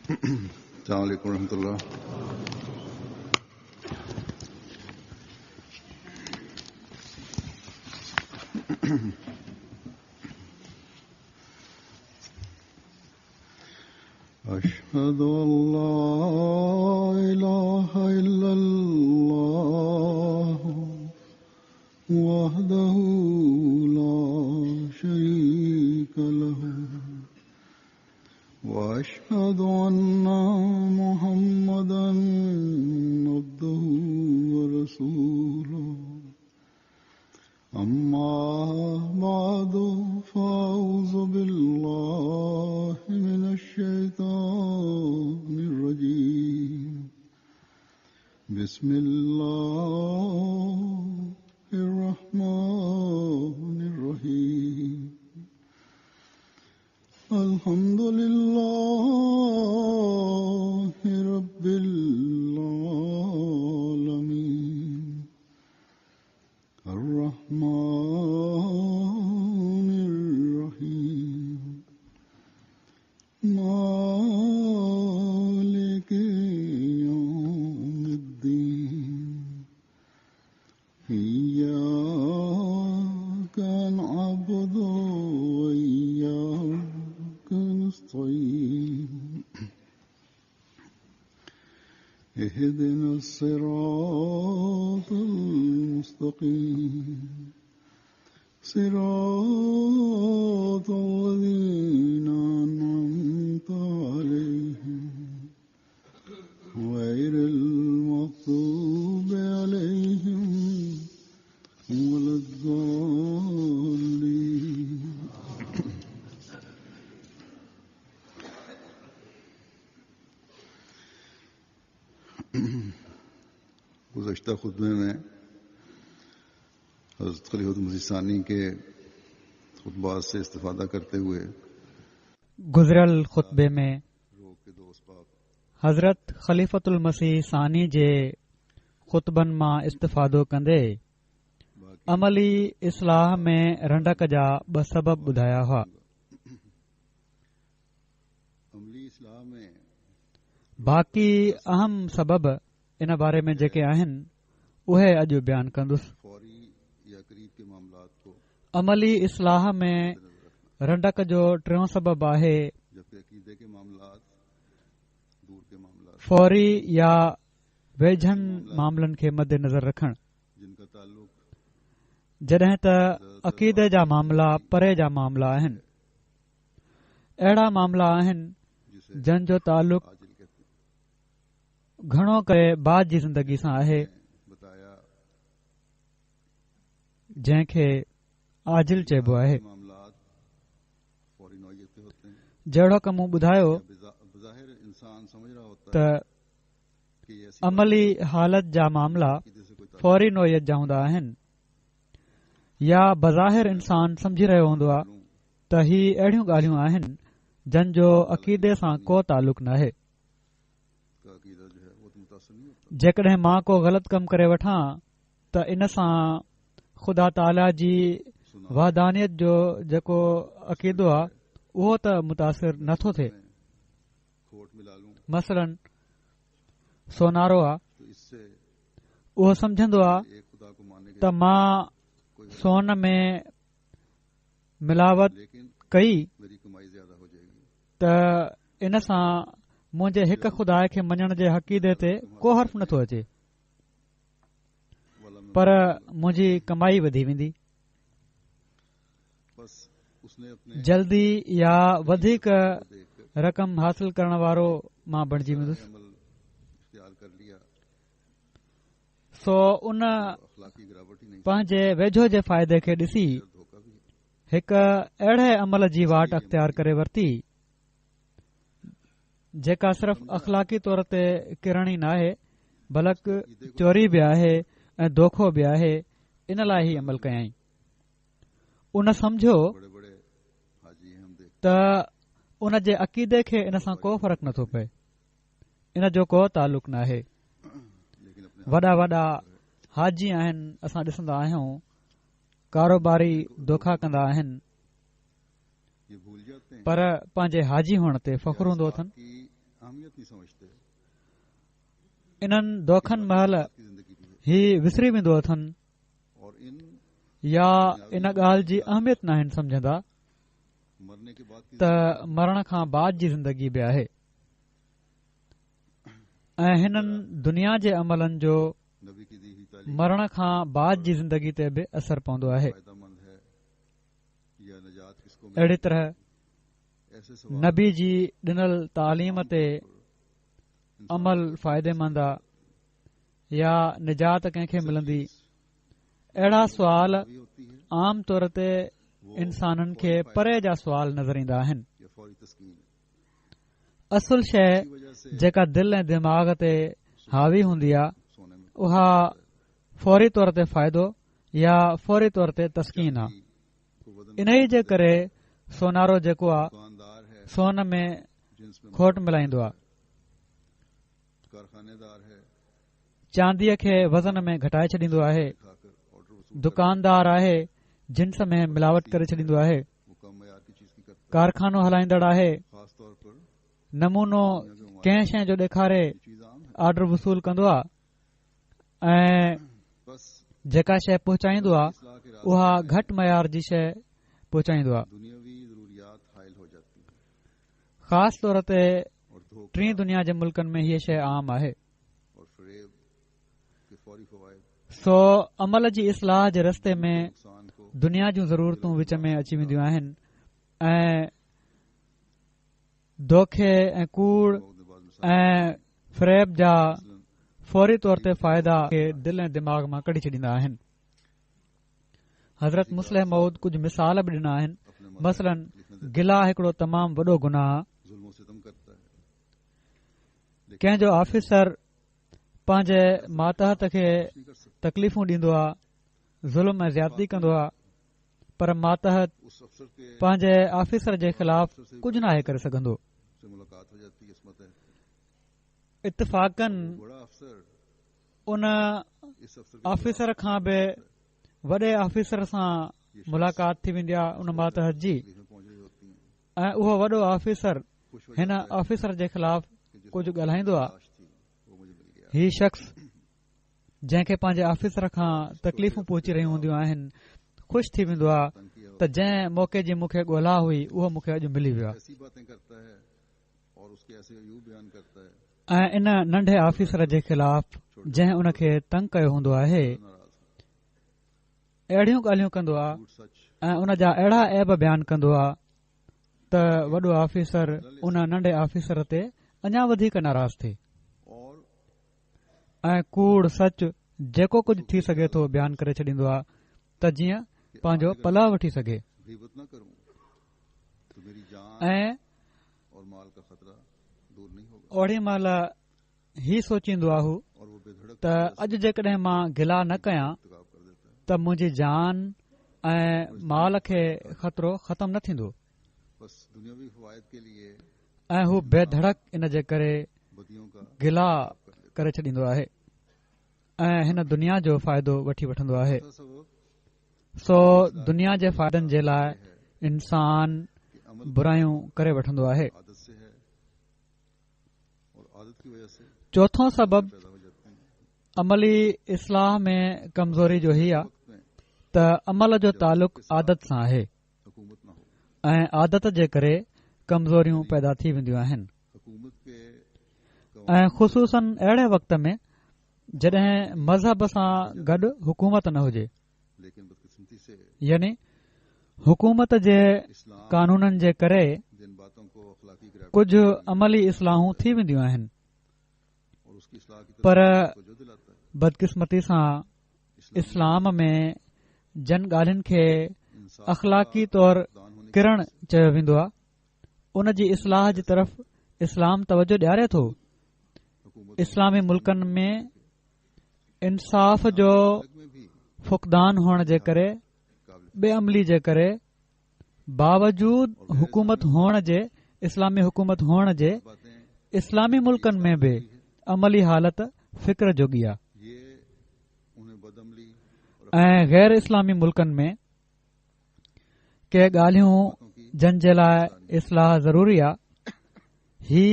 अस्सलाम वालेकुम रहमतुल्लाह। अशहदु अल्ला इलाहा इल्लल्लाह वहदहु ला शरीका लहु وأشهد أن محمدا عبده ورسوله أما بعد فأعوذ بالله من الشيطان الرجيم بسم الله الرحمن الرحيم الحمد لله رب العالمين الرحمن الرحيم مالك يوم الدين إياك نعبد وإياك نستعين اهدنا الصراط المستقيم صراط الذين أنعمت عليهم غير المغضوب عليهم ولا الضالين गुज़श्ता खुतबे में हज़रत खलीफतुल मसीह सानी के खुतबात से इस्तिफादा करते हुए गुज़िरियल खुतबे में हज़रत खलीफतुल मसीह सानी जे खुतबनि मां इस्तिफादो कंदे अमली इस्लाह में रंडक जा ॿ सबब ॿुधाया हुआ। बाक़ी अहम सबब इन बारे में जेके आहिनि उहे अॼु बयानु कंदुसि। अमली इस्लाह में रंडक जो टियों सबब आहे फौरी या वेझनि मामलनि खे मद्देनज़र रखणु। जॾहिं त अक़ीदे जा मामला परे जा मामला आहिनि, अहिड़ा मामला आहिनि जंहिंजो तालुक़ घणो करे बाद जी ज़िंदगी सां आहे, जंहिंखे आजिल चइबो आहे। जहिड़ो की मूं ॿुधायो त अमली हालत जा मामला फौरी नोयत जा हूंदा आहिनि, या बज़ाहिर इंसान समझी रहियो हूंदो आहे त ही अहिड़ियूं ॻाल्हियूं आहिनि जंहिंजो अक़ीदे सां को तालुक़ न आहे। जेकॾहिं मां को ग़लति कमु करे वठां त इन सां ख़ुदा ताला जी वहदानियत जो जेको अक़ीदो आहे उहो त मुतासिर नथो थिए। मसलन सोनारो आहे, उहो समझंदो आहे त मां सोन में मिलावट कई त इन सां मुंहिंजे हिकु खुदा खे मञण जे अक़ीदे ते को हर्फ़ नथो अचे, पर मुंहिंजी कमाई वधी वेंदी। जल्दी या वधीक रक़म हासिल करण वारो मां बणिजी वेंदुसि। सो उन पंहिंजे वेझो जे फ़ाइदे खे ॾिसी हिकु अहिड़े अमल जी वाट अख़्तियार करे वरिती जेका सिर्फ़ अख़लाक़ी तौर ते किरणी न आहे, बल्कि चोरी बि आहे ऐं दोखो बि आहे। इन लाइ ई अमल कयई। उन समझो त उन जे अक़ीदे खे इन सां को फ़र्क़ु नथो पए, इन जो को तालुक़ न आहे। वॾा वॾा हाजी आहिनि, असां ॾिसंदा आहियूं कारोबारी दोखा कंदा आहिनि, पर पंहिंजे हाजी हुअण ते फ़ख्रु हूंदो अथनि। अहमियत नहीं समझते इन्हनि दोखनि महल की जिंदगी की है ही विसरी वेंदो अथनि और इन या इन ॻाल्हि जी अहमियत न आहिनि समझंदा मरने के बाद की त मरण खां बाद जी ज़िंदगी बि आहे ऐं हिननि दुनिया जे अमलनि जो नबी की दी हुई तालीम मरण खां बाद जी ज़िंदगी ते बि असरु पवंदो आहे फायदेमंद है या निजात किसको अहिड़ी तरह ऐसे सवाल नबी जी ॾिनल तालीम ते अमल फ़ाइदेमंद आहे या निजात कंहिंखे मिलंदी अहिड़ा सुवाल भी होती है आम तौर ते इंसाननि खे परे जा सुवाल नज़र ईंदा आहिनि या फौरी तस्कीन असुल शइ की वजह से जेका दिलि ऐं दिमाग़ ते हावी हूंदी आहे सोने में उहा फौरी तौर ते फ़ाइदो या फौरी तौर ते तस्कीन आहे को वजन इन ई जे करे सोनारो जेको आहे दुकानदार है सोन में जिन्स में खोट मिलाईंदो आहे कारखानेदार है चांदीअ खे वज़न में घटाए छॾींदो आहे खाकर ऑर्डर वसूल दुकानदार आहे जिन्स में मिलावट करे छॾींदो आहे वो कम मयार की चीज की करता कारखानो हलाईंदड़ आहे है खास तौर पर नमूनो कंहिं शइ जो ॾेखारे ये चीज आम है ऑर्डर वसूल कंदो आहे ऐं बस जेका शइ पहुचाईंदो आहे इस्लाह के रास्ते उहा घटि मयार जी शइ पहुचाईंदो आहे दुनियावी जरूरियात हायल हो जाती है ख़ासि तौर ते और धोखा टीं दुनिया जे मुल्कनि में हीअ शइ आम आहे और फरेब के फौरी फवायद सो अमल जी इस्लाह जे रस्ते में नुकसान को दुनिया जूं ज़रूरतूं विच में अची वेंदियूं आहिनि ऐं धोखे ऐं कूड़ बाद में ऐं फ़रेब जा मसलन फौरी तौर ते फ़ाइदा खे दिलि ऐं दिमाग़ मां कढी छॾींदा आहिनि हज़रत मुस्लिम मऊद कुझु मिसाल बि ॾिना आहिनि अपने मसलन गिला हिकिड़ो तमामु वॾो गुनाह जुल्म सितम करता है कंहिंजो ऑफिसर पंहिंजे मातहत खे नहीं कर सकता तकलीफ़ूं ॾींदो आहे ज़ुल्म ऐं ज़्यादती कंदो आहे पर मातहत उस अफसर के पंहिंजे ऑफिसर जे ख़िलाफ़ कुझु नाहे करे सघंदो से मुलाकात हो जाती है किस्मत है इतफ़ाक़न बड़ा अफसर उन इस अफसर के ऑफिसर खां बि वॾे ऑफिसर सां मुलाक़ात थी वेंदी आहे उन मातहत जी तकलीफ में पहुंच रही होती हैं ऐं उहो वॾो ऑफिसर खुश हो हिन जाता है ऑफिसर जे ख़िलाफ़ कि जिस कुझु ॻाल्हाईंदो आहे तलाश थी वो मुझे मिल गया ही शख़्स जंहिंखे पंहिंजे ऑफिसर खां तकलीफ़ूं पहुची रहियूं हूंदियूं आहिनि ख़ुशि थी वेंदो आहे तंग किया त जंहिं मौक़े जी मूंखे ॻोल्हा हुई उहो मूंखे अॼु मिली वियो आहे ऐसी बातें करता है और उसके ऐसे अयूब बयान करता है ऐं इन नंढे ऑफिसर जे ख़िलाफ़ जंहिं उन खे तंग कयो हूंदो आहे नाराज अहिड़ियूं ॻाल्हियूं कंदो आहे झूठ सच ऐं उन जा अहिड़ा ऐब बयान कंदो आहे त वॾो ऑफिसर उन नंढे ऑफिसर ते अञा वधीक नाराज़ थिए और ऐं कूड़ सच जेको कुझु थी सघे थो बयान करे छॾींदो आहे त जीअं पंहिंजो पलाह वठी सघे गीबत न करूं तो मेरी जान ऐं और माल का खतरा दूर नहीं होगा ओड़ी महिल ही सोचींदो आहे हू और वो बेधड़क त अॼु जेकॾहिं मां गिला न कयां इंतखाब कर देता है त मुंहिंजी जान ऐं माल खे ख़तरो ख़तमु न थींदो बस दुनियावी फवायद के लिए ऐं हू बेधड़क इन जे करे बदियों का गिला करे छॾींदो आहे ऐं हिन दुनिया जो फ़ाइदो वठी वठंदो आहे तसव्वुर सो दुनिया जे फ़ाइदनि जे लाइ इंसान कि अमल बुरायूं करे वठंदो आहे आदत से है और आदत की वजह से चोथों सबबु पैदा हो जाते हैं अमली इस्लाह में कमज़ोरी जो ही आहे वक्त में त अमल जो तालुक़ आदत सां आहे हुकूमत न हो ऐं आदत जे करे कमज़ोरियूं पैदा थी वेंदियूं आहिनि हुकूमत के ऐं ख़ुशूसन अहिड़े वक़्त में जॾहिं मज़हब सां गॾु हुकूमत न हुजे लेकिन बदकिस्मती से यानी हुकूमत जे इस्लाम कानूननि जे करे जिन बातों को अखलाकी ग्रेविटी कुझु अमली इस्लाहूं थी वेंदियूं आहिनि और उसकी इस्लाह की पर तरफ जो दिलाता है बदकिस्मती सां इस्लाम में जन ॻाल्हियुनि खे इंसाफ अख़लाक़ी तौर दान होने की किरण चयो वेंदो आहे उन जी इस्लाह जी तरफ़ इस्लाम तवजो ॾियारे थो हुकूमत इस्लामी मुल्कनि में इंसाफ़ जो में भी फुक़दान हुअण जे करे काबिल बेअमली जे करे बावजूद हुकूमत हुअण जे इस्लामी हुकूमत हुअण जे बातें इस्लामी मुल्कनि में बि अमली हालत फ़िक्र जोगी आहे ये उन्हें बदअमली और ऐं गैर इस्लामी मुल्कनि में के ॻाल्हियूं बातों की जन जे लाइ इस्लाह ज़रूरी आहे ही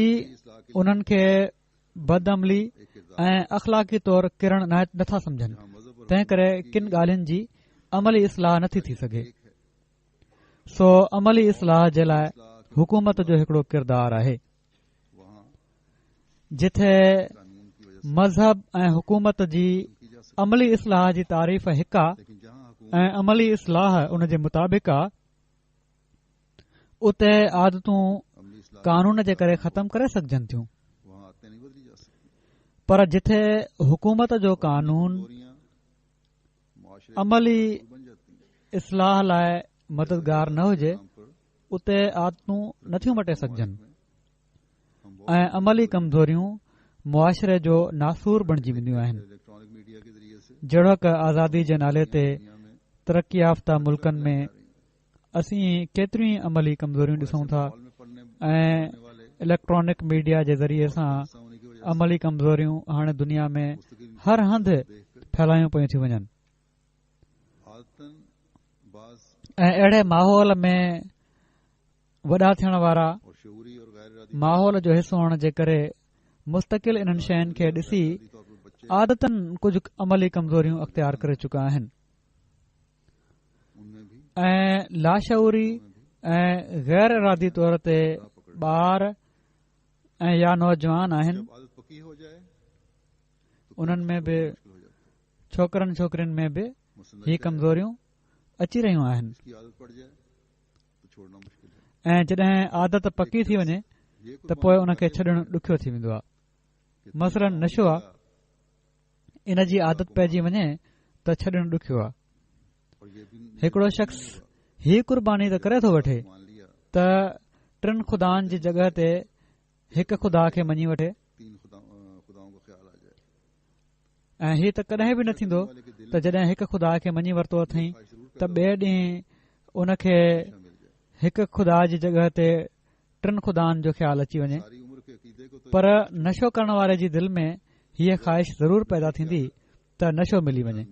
उन्हनि खे बदअमली ऐं अख़लाक़ी तौर किरण नथा समझनि, तंहिं करे किन ॻाल्हियुनि जी अमली इस्लाह नथी थी सघे। सो अमली इस्लाह जे लाइ हुकूमत जो हिकिड़ो किरदारु आहे। जिथे मज़हब ऐं हुकूमत जी अमली इस्लाह जी तारीफ़ हिकु आहे ऐं अमली इस्लाह उन जे मुताबिक़ आहे, उते आदतूं कानून जे करे ख़तम करे सघजनि थियूं। पर जिथे हुकूमत जो कानून अमली इस्लाह लाइ मददगार न हुजे, उते आदतूं नथियूं मटे सघजनि ऐं अमली कमज़ोरियूं मुआशिरे जो नासूर बणिजी वेंदियूं आहिनि। जहिड़ो क आज़ादी जे नाले ते तरक़ी याफ़्ता मुल्कनि में असीं केतिरियूं अमली कमज़ोरियूं ॾिसूं था ऐं इलेक्ट्रॉनिक मीडिया जे ज़रिए सां अमली कमज़ोरियूं हाणे दुनिया में हर हंधि फैलायूं पयूं थी वञनि ऐं अहिड़े माहौल में वॾा थियण वारा माहौल जो हिसो हुअण जे करे मुस्तक़िल इन्हनि शयुनि खे ॾिसी आदतनि कुझु अमली कमज़ोरियूं अख़्तियार करे चुका आहिनि ऐं लाशऊरी ऐं गैर इरादी तौर ते ॿार ऐं या नौजवान आहिनि, उन्हनि में बि छोकरनि छोकिरियुनि में बि ही कमज़ोरियूं अची रहियूं आहिनि ऐं जॾहिं आदत पकी थी वञे त पोइ उन खे छॾणु ॾुखियो थी वेंदो आहे। मसलन नशो आहे, इन जी आदत पइजी वञे त छॾणु ॾुखियो आहे। हिकिड़ो शख़्स ही कुर्बानी त करे थो वठे त टिनि ख़ुदानि जी जॻह ते हिकु ख़ुदा खे मञी वठे ऐं हीउ त कॾहिं बि न थींदो त जॾहिं हिकु ख़ुदा खे मञी वरितो अथई त ॿिए ॾींहुं उन खे हिकु ख़ुदा जी जॻह ते टिनि ख़ुदानि जो ख़्यालु अची वञे। पर नशो करण वारे जी दिलि में हीअ ख़्वाहिश ज़रूर पैदा थींदी त नशो मिली वञे।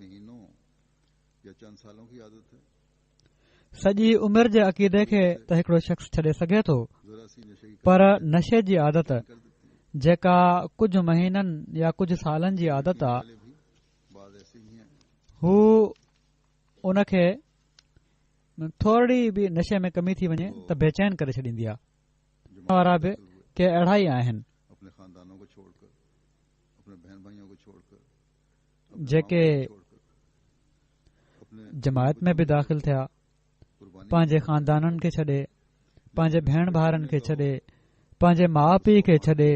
सॼी उमिरि जे अक़ीदे खे त हिकिड़ो शख़्स छॾे सघे थो, पर नशे जी आदत जेका कुझु महीननि या कुझु सालनि जी आदत आहे, हू उन खे थोरी बि नशे में कमी थी वञे त बेचैन करे छॾींदी आहे। वारा बि के अहिड़ा ई आहिनि जेके जमायत में बि दाख़िल थिया, पंहिंजे खानदाननि खे छॾे, पंहिंजे भेण भाउरनि खे छॾे, पंहिंजे माउ पीउ खे छॾे,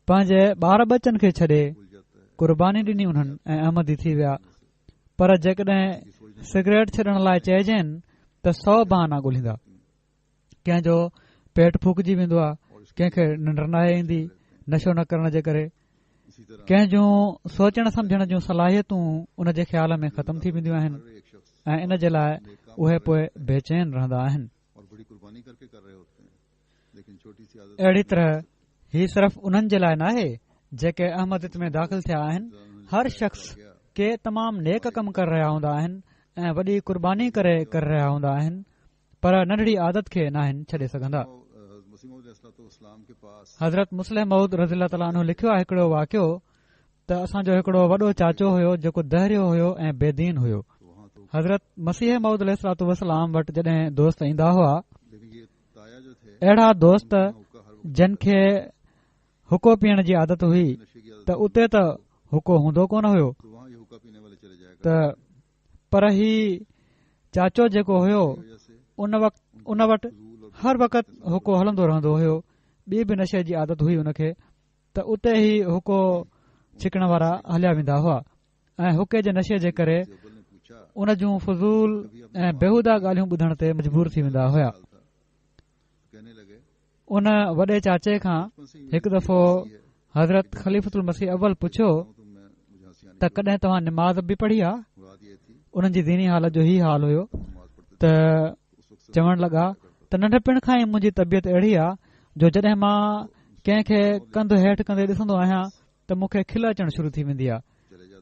पंहिंजे ॿार बचनि खे छॾे कुर्बानी ॾिनी उन्हनि ऐं अहमदी थी विया। पर जेकॾहिं सिगरेट छॾण लाइ चइजनि त 100 बहाना ॻोल्हींदा। कंहिंजो पेट फूकजी वेंदो आहे, कंहिंखे निंड न ईंदी नशो न करण जे करे, कंहिंजूं सोचण समझण जूं सलाहियतूं उन जे ख़्याल में ख़तम थी वेंदियूं आहिनि ऐं इन जे लाइ उहे पोइ बेचैन रहंदा आहिनि। अहिड़ी तरह ही सिर्फ़ उन्हनि जे लाइ न आहे जेके अहमदियत में दाख़िल थिया आहिनि। हर शख़्स के तमामु नेक कम करे रहिया हूंदा आहिनि ऐं वॾी कुर्बानी करे रहिया हूंदा आहिनि, पर नंढड़ी आदत खे न आहिनि छॾे सघंदा। हज़रत मुस्लिम मऊद रज़ी ताला अन्हु लिखियो आहे हिकिड़ो वाक़ियो त असांजो हिकिड़ो वॾो चाचो हुयो जेको दहरियो हुयो ऐं बेदीन हुयो। हज़रत मसीह मऊद अलैहिस्सलाम वटि जॾहिं दोस्त ईंदा हुआ, अहिड़ा दोस्त जिन खे हुको पीअण जी आदत हुई त उते त हुको हूंदो कोन हुयो त, पर ही चाचो जेको हुयो उन वटि हर वक़्त हुको हलंदो रहंदो हुयो। ॿी बि नशे जी आदत हुई उनखे त उते ई हुको छिकण वारा हलिया वेंदा हुआ ऐं हुके जे नशे जे करे उन जूं फज़ूल ऐं बेहूदा ॻाल्हियूं ॿुधण ते मजबूर थी वेंदा हुआ। उन वॾे चाचे खां हिकु दफ़ो हज़रत ख़लीफ़तुल मसीह अव्वल पुछियो त कॾहिं तव्हां निमाज़ बि पढ़ी आहे? उन्हनि जी दीनी हालत जो ई हाल हुयो त चवण लॻा त नंढपिण खां ई मुंहिंजी तबियत अहिड़ी आहे जो जॾहिं मां कंहिंखे कंधु हेठि कंदे ॾिसंदो आहियां त मूंखे खिल अचणु शुरू थी वेंदी आहे।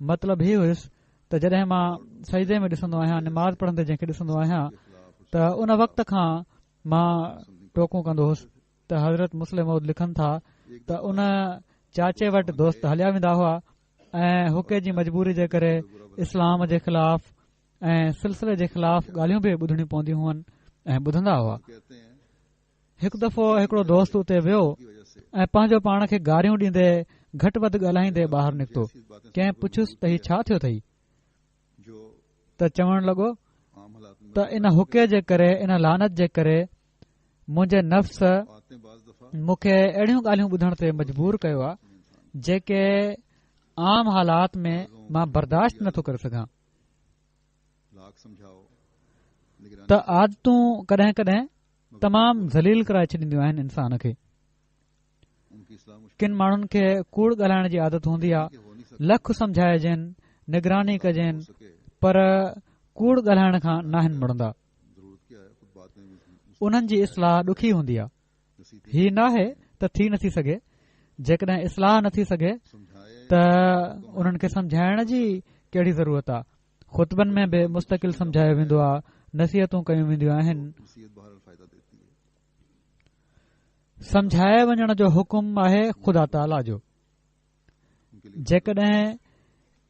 मतिलबु हीउ हुयुसि त जॾहिं मां सजदे में ॾिसंदो आहियां, निमाज़ पढ़ंदे जंहिंखे ॾिसंदो आहियां त उन वक़्त खां मां टोकूं कंदो हुउसि त हज़रत मुस्लिम मौद लिखनि था त उन चाचे वटि दोस्त हलिया वेंदा हुआ ऐं हुके जी मजबूरी जे करे इस्लाम जे ख़िलाफ़ ऐं सिलसिले जे ख़िलाफ़ ॻाल्हियूं बि ॿुधणियूं पवंदियूं हुअनि ऐं ॿुधंदा हुआ। हिकु दफ़ो हिकिड़ो दोस्त उते वियो ऐं पंहिंजो पाण खे गारियूं ॾींदे घटि वधि ॻाल्हाईंदे ॿाहिरि निकितो। कंहिं पुछियुसि त हीउ छा थियो अथई त चवण लॻो त इन हुके जे करे इन लानत जे करे मुंहिंजे नफ़्स मूंखे अहिड़ियूं ॻाल्हियूं ॿुधण ते मजबूर कयो आहे जेके आम हालात में मां बर्दाश्त नथो करे सघां। त आदतूं कॾहिं कॾहिं तमामु ज़लील कराए छॾींदियूं आहिनि इंसान खे। किन माण्हुनि खे कूड़ ॻाल्हाइण जी आदत हूंदी आहे, लख सम्झाइजनि, निगरानी कजनि, पर कूड़ ॻाल्हाइण खां नाहिनि मुड़ंदा। उन्हनि जी इस्लाह ॾुखी हूंदी आहे। हीउ नाहे त थी नथी सघे। जेकॾहिं इस्लाह नथी सघे त उन्हनि खे सम्झाइण जी कहिड़ी ज़रूरत आहे। ख़ुतबनि में बि मुस्तक़िल सम्झायो वेंदो आहे, नसीहतूं कयूं वेंदियूं आहिनि। सम्झाए वञण जो हुकुम आहे ख़ुदा ताला जो। जेकॾहिं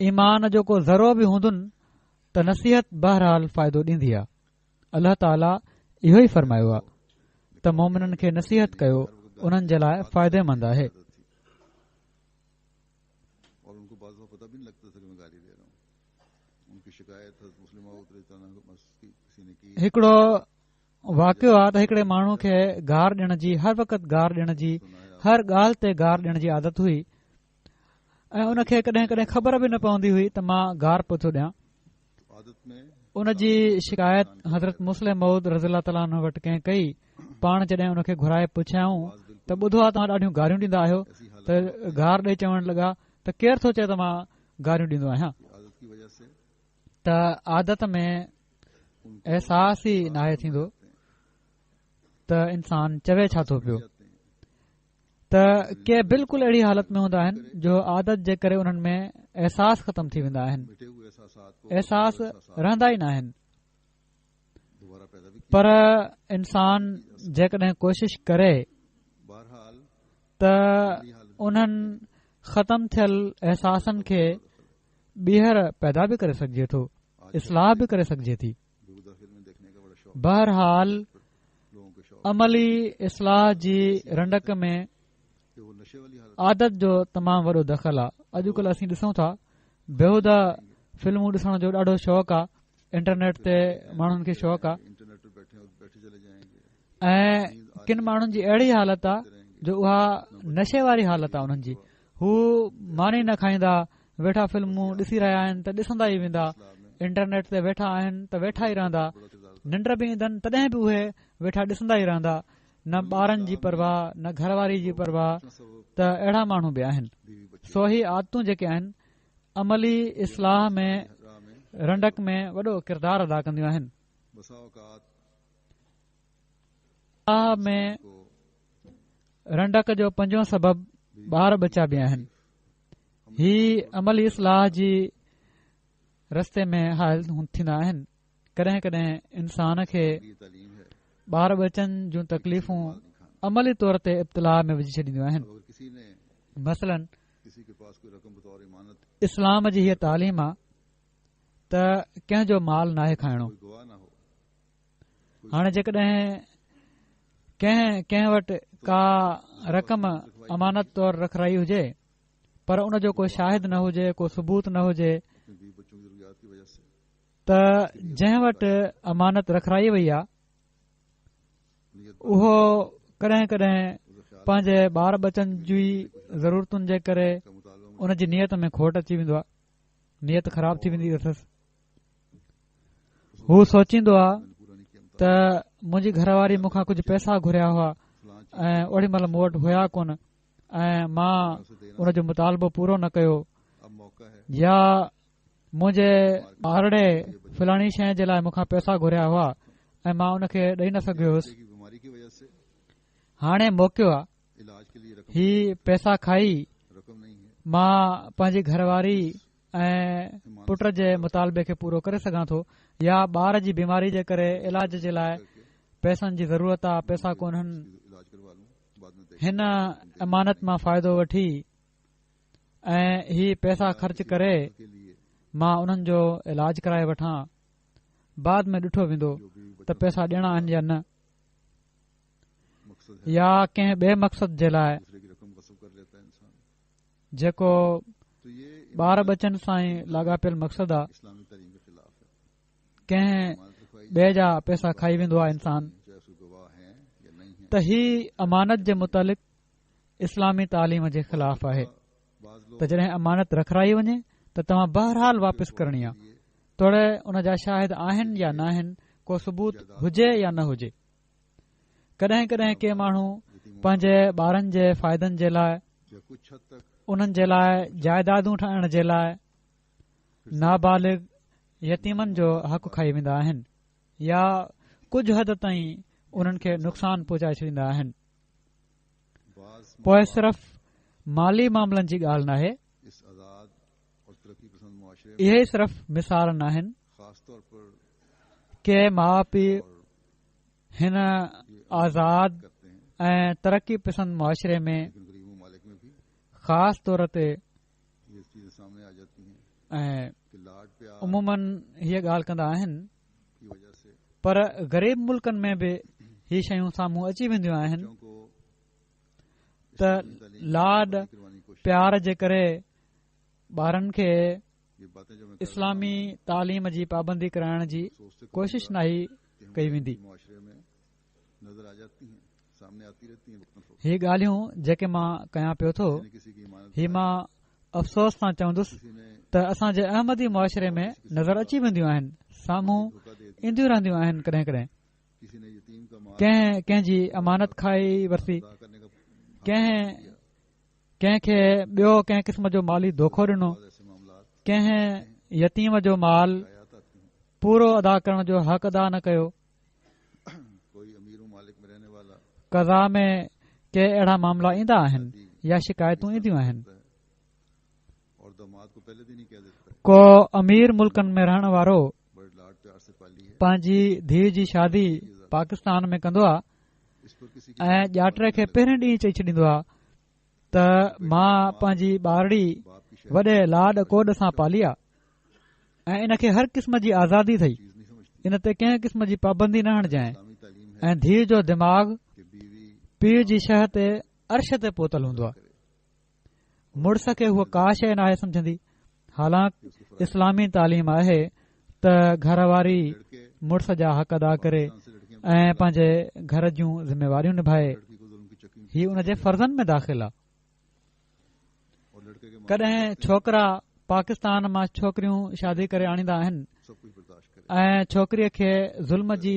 ईमान जो को ज़रो बि हूंदुनि त नसीहत बहरहाल फ़ाइदो ॾींदी आहे। अल्लाह ताला इहो ई फ़रमायो आहे त मोमिननि खे नसीहत कयो, उन्हनि जे लाइ फ़ाइदेमंद आहे। हिकिड़ो वाक़ियो आहे त हिकिड़े माण्हू खे गार ॾियण जी, हर वक़्तु गार ॾियण जी, हर ॻाल्हि ते गार ॾियण जी आदत हुई ऐं उन खे कॾहिं कॾहिं ख़बर बि न पवंदी हुई त मां गार पियो थो ॾियां। उन जी शिकायत हज़रत मुस्लिम मौद रज़ीअल्लाहु ताला अन्हु वटि कंहिं कई। पाण जॾहिं उन खे घुराए पुछियाऊं त ॿुधो आहे तव्हां ॾाढियूं गारियूं ॾींदा आहियो, त गार ॾेई चवण लॻा त केरु थो चए त मां गारियूं ॾींदो आहियां। त आदत में अहसास ई नाहे थींदो त इंसान चवे छा थो पियो। त के बिल्कुलु अहिड़ी हालत में हूंदा आहिनि जो आदत जे करे उन्हनि में अहसास ख़तम थी वेंदा आहिनि, अहसास रहंदा ई न आहिनि। पर इंसान जेकॾहिं कोशिश करे त उन्हनि ख़तम थियल अहसासनि खे ॿीहर पैदा बि करे सघिजे थो, इस्लाह बि करे सघिजे थी। बहरहाल अमली इस्लाह जी रंडक में आदत जो तमामु वॾो दख़ल आहे। अॼुकल्ह असीं ॾिसूं था बेहुदा फिल्मूं ॾिसण जो ॾाढो शौक़ु आहे, इंटरनेट ते माण्हुनि खे शौक़ु आहे ऐं किन माण्हुनि जी अहिड़ी हालत आहे जो उहा नशे वारी हालत आहे उन्हनि जी। हू मानी न खाईंदा, वेठा फिल्मूं ॾिसी रहिया आहिनि त ॾिसंदा ई वेंदा, इंटरनेट ते वेठा आहिनि त वेठा ई रहंदा, निंड बि ईंदनि तॾहिं बि उहे वेठा ॾिसंदा ई रहंदा, न ॿारनि जी परवाह न घरवारी जी परवाह। त अहिड़ा माण्हू बि आहिनि। सो ही आदतूं जेके आहिनि अमली इस्लाह में रंडक में वॾो किरदारु अदा कंदियूं आहिनि। में रंडक जो पंजो सबबु ॿार बचा बि आहिनि। ही अमली इस्लाह जी रस्ते में हायल थींदा आहिनि। कॾहिं कॾहिं इंसान खे ॿार बचनि जूं तकलीफ़ूं अमली तौर ते इब्तिला में विझी छॾींदियूं आहिनि। मसलन इस्लाम जी हीअ तालीम आहे त कंहिंजो माल नाहे खाइणो। हाणे जेकॾहिं कंहिं वटि का रक़म अमानत तौर रखराई हुजे पर उन जो को शाहिद न हुजे, को सबूत न हुजे, त जंहिं वटि अमानत रखराई वई आहे उहो कॾहिं कॾहिं पंहिंजे ॿार बचनि जी ज़रूरतुनि जे करे उन जी नियत में खोट अची वेंदो आहे, नियत ख़राब थी वेंदी अथसि। हू सोचींदो आहे त मुंहिंजी घरवारी मूंखां कुझु पैसा घुरिया हुआ ऐं ओॾी महिल मूं वटि हुया कोन ऐं मां उन जो मुतालबो पूरो न कयो, या मुंहिंजे ॿारड़े फलाणी शइ जे लाइ मूंखां पैसा घुरिया हुआ ऐं मां उन खे ॾेई न सघियो हुयुसि। हाणे मौक़ियो आहे, ही पैसा खाई मां पंहिंजी घरवारी ऐं पुट जे मुतालबे खे पूरो करे सघां थो, या ॿार जी बीमारी जे करे इलाज जे लाइ पैसनि जी ज़रूरत आहे, पैसा कोन्हनि बाद में हिन अमानत मां फ़ाइदो वठी ऐं ही पैसा ख़र्च करे के लिए मां उन्हनि जो इलाज कराए वठां, बाद में ॾिठो वेंदो जो भी त पैसा ॾियणा आहिनि या न, मकसद है या कंहिं ॿिए मक़सद जे लाइ दूसरे की रकम वसूल कर लेता है इंसान। जेको तो ये ॿार बचनि सां ई लाॻापियल मक़सदु आहे। इस्लामी तालीम के खिलाफ है। कंहिं अमानत रखवाई ॿिए जा पैसा खाई वेंदो आहे इंसान, चाहे उसके गवाह हैं या नहीं है। त ही अमानत जे मुतालिक़ इस्लामी तालीम जे ख़िलाफ़ आहे बाज़ लोग त जॾहिं अमानत रखाई वञे त तव्हां बहरहाल वापसि करणी आहे, तोड़े उन जा शाहिद आहिनि या न आहिनि, को सबूत हुजे या न हुजे। कॾहिं कॾहिं के माण्हू पंहिंजे ॿारनि जे फ़ाइदनि जे लाइ, या कुछ हद तक उन्हनि जे लाइ जाइदादूं ठाहिण जे लाइ नाबालिग यतीमनि जो हक़ खाई वेंदा आहिनि या कुझु हद ताईं उन्हनि खे नुक़सान पहुचाए छॾींदा आहिनि। बाज़ पोइ सिर्फ़ माली मामलनि जी ॻाल्हि नाहे, इस आज़ाद और तरक्की पसंद मुआशरे में इहे ई सिर्फ़ मिसाल न आहिनि खास तौर पर के माउ पीउ हिन आज़ाद करते हैं, ऐं तरक़ी पसंद मुआशरे में लेकिन गरीब ममालिक में भी ख़ासि तौर ते ये चीजें सामने आ जाती हैं ऐं कि लाड प्यार उमूमन हीअ ॻाल्हि कंदा आहिनि, की वजह से पर ग़रीब मुल्कनि में बि ही शयूं साम्हूं अची वेंदियूं आहिनि बच्चों को त लाड करवाने की कोशिश, प्यार जे करे ॿारनि खे ये बातें जो मैं इस्लामी तालीम जी पाबंदी कराइण जी सोचते कोशिश न ई कई वेंदी। मुआशरे में नजर आ जाती हैं, सामने आती रहती हैं वक्तन फवक्तन। ही ॻाल्हियूं जेके मां कयां पियो थो, किसी की ईमानत ही मां अफ़सोस सां चवंदुसि किसी ने त असांजे अहमदी मुआशरे में नज़र अची वेंदियूं आहिनि, साम्हूं धोखा दे दिया, ईंदियूं रहंदियूं आहिनि। कॾहिं कॾहिं किसी ने यतीम का माल कंहिंजी अमानत खाई वरिती, अदा करने का कंहिंखे ॿियो कंहिं क़िस्म जो माली धोखो ॾिनो, बाद ऐसे मामलात कंहिं यतीम जो माल आयात आती हैं। पूरो अदा करण जो हक़ अदा न कयो। कोई अमीर मालिक में रहने वाला क़ज़ा में के अहिड़ा मामला ईंदा आहिनि या शिकायतूं ईंदियूं आहिनि। होता है और दामाद को पहले दिन ही कह देता है को अमीर मुल्कनि में रहण वारो बड़े लाड प्यार से पाली है, पंहिंजी धीउ जी शादी पाकिस्तान में कंदो आहे इस पर किसी की ऐं ॼाटर खे पहिरें ॾींहुं चई छॾींदो आहे त मां पंहिंजी ॿारड़ी बाप की शायद वॾे लाड कोड सां पाली आहे ऐं इन खे हर क़िस्म जी आज़ादी अथई, चीज नहीं समझती। इन ते कंहिं क़िस्म जी पाबंदी न हणजांइ इस्लामी तालीम है ऐं धीउ जो दिमाग़ कि बीवी पीउ जी शह ते अर्श ते पोतल हूंदो आहे। मुड़ुस खे हूअ का शइ नाहे सम्झंदी। हालांकि इस्लामी तालीम आहे त घरवारी लड़के मुड़ुस जा हक़ अदा करे पाकिस्तान से लड़कियां ऐं पंहिंजे घर जूं ज़िम्मेवारियूं निभाए, लड़की को जुल्म की चक्की में ही उन जे फर्ज़नि में दाख़िल आहे। और लड़के के माँ कॾहिं छोकिरा पाकिस्तान मां छोकिरियूं शादी करे आणींदा आहिनि सब कुछ बर्दाश्त करे। ऐं छोकिरीअ खे ज़ुल्म जी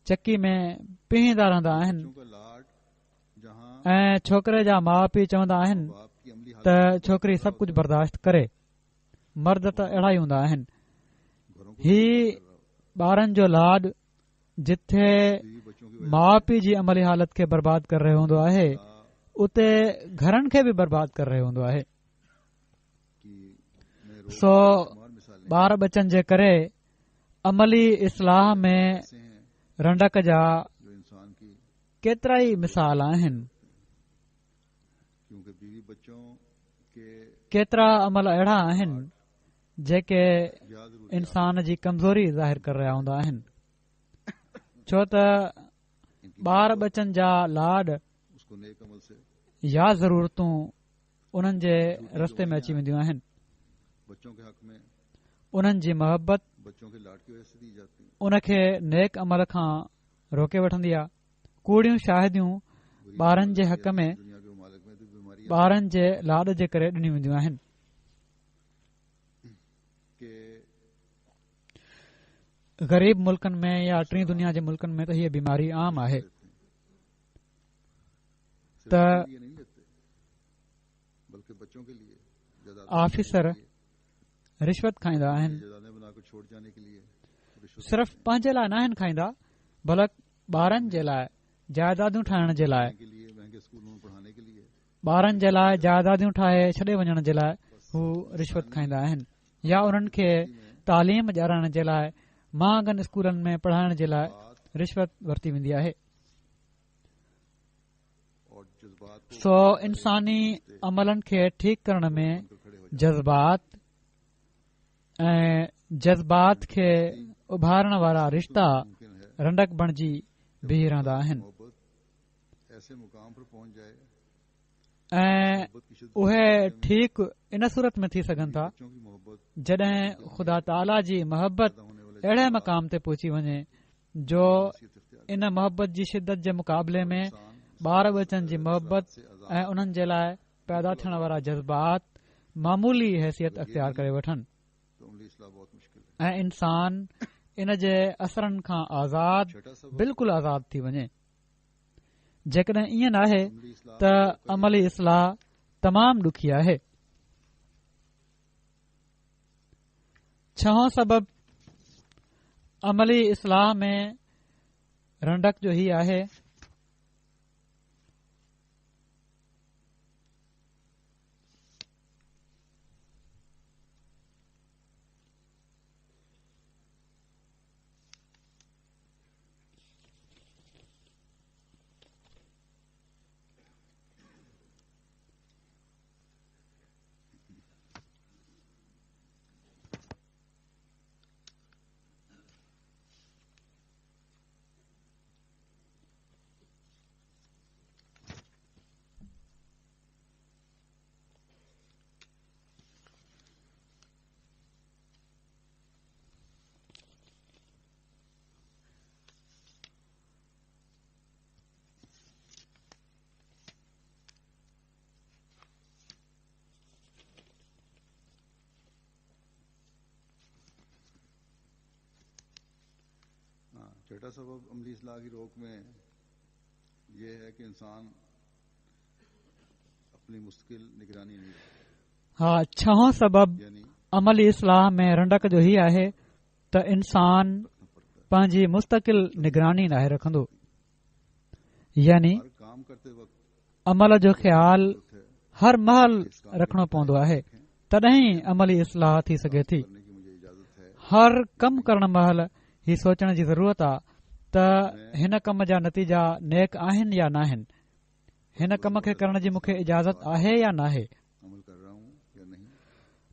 चकी में पीहींदा रहंदा आहिनि बच्चों का लाड जहाँ ऐं छोकिरे जा माउ पीउ चवंदा आहिनि बाप की अमली त हालत छोकिरी सभु कुझु बर्दाश्त करे। मर्द त अहिड़ा ई हूंदा आहिनि। घरों को ही ॿारनि जो लाड जिथे बीवी बच्चों की माउ पीउ जी अमली हालत खे बर्बाद करे रहियो हूंदो आहे, वजह उते घरनि खे बि बर्बाद करे रहियो हूंदो आहे। कि मैं रोज सो शुमार मिसालें ॿार बचनि जे करे अमली इस्लाह में ऐसे हैं रंडक जा जो इंसान की, केतिरा ई मिसाल आहिनि। क्योंकि बीवी बच्चों के केतिरा अमल अहिड़ा आहिनि जेके याद जरूर इंसान जी कमज़ोरी ज़ाहिर करे रहिया हूंदा आहिनि, छो त ॿार बचनि जा लाड उसको नेक अमल से या ज़रूरतूं उन्हनि जे रस्ते में अची वेंदियूं आहिनि। बच्चों के हक में उन्हनि जी मोहबत बच्चों के लाड की वजह से दी जाती है। उन खे नेक अमल खां रोके वठंदी आहे। कूड़ियूं शाहिदियूं ॿारनि जे हक़ में दुनिया के ममालिक में तो बीमारी ॿारनि जे लाड जे करे ॾिनियूं वेंदियूं आहिनि। के ग़रीब मुल्कनि में या टीं दुनिया जे मुल्कनि में त हीअ बीमारी आम आहे। सिर्फ त अपने लिए नहीं लेते बल्कि बच्चों के लिए जायदाद ऑफिसर रिश्वत खाईंदा आहिनि। जायदादें बनाकर छोड़ जाने के लिए रिश्वत सिर्फ़ पंहिंजे लाइ न आहिनि खाईंदा, बल्कि ॿारनि जे लाइ जाइदादूं ठाहिण जे लाइ, के लिए महंगे स्कूलों में पढ़ाने के लिए ॿारनि जे लाइ जाइदादूं ठाहे छॾे वञण जे लाइ हू रिश्वत खाईंदा आहिनि, या उन्हनि खे तालीम ॾियारण जे लाइ महांगनि स्कूलनि में पढ़ाइण जे लाइ रिश्वत वरिती वेंदी आहे। और सो इंसानी अमलनि खे ठीक करण में जज़्बात खे उभारण वारा रिश्ता रंडक बणिजी बीह रहंदा आहिनि ऐं उहे ठीक इन सूरत में थी सघनि था जॾहिं ख़ुदा ताला जी मोहबत अहिड़े मक़ाम ते पहुची वञे जो इन मोहबत जी शिदत जे मुक़ाबले में ॿार बचनि जी मोहबत ऐं उन्हनि जे लाइ पैदा थियण वारा जज़्बात मामूली हैसियत अख़्तियार करे वठनि ऐं इंसान इन जे असरनि खां आज़ाद बिल्कुलु आज़ाद थी वञे। जेकॾहिं ईअं नाहे त अमली इस्लाह तमामु ॾुखी आहे। छहों सबबु अमली इस्लाह में रंडक जो ही आहे छठा सबब अमली इस्लाह की रोक में यह है कि इंसान अपनी मुस्तकिल निगरानी नहीं हा छहों सबबु अमली इस्लाह में रंडक जो ही आहे त इंसान पंहिंजी मुस्तकिल निगरानी नाहे रखंदो यानी अमल जो ख़्याल हर महल रखणो पवंदो आहे तॾहिं अमली इस्लाह थी सघे थी। हर कमु करण महिल ही सोचण जी ज़रूरत आहे त हिन कम जा नतीजा नेक आहिनि या न आहिनि, हिन कम खे करण जी मूंखे इजाज़त आहे या न आहे।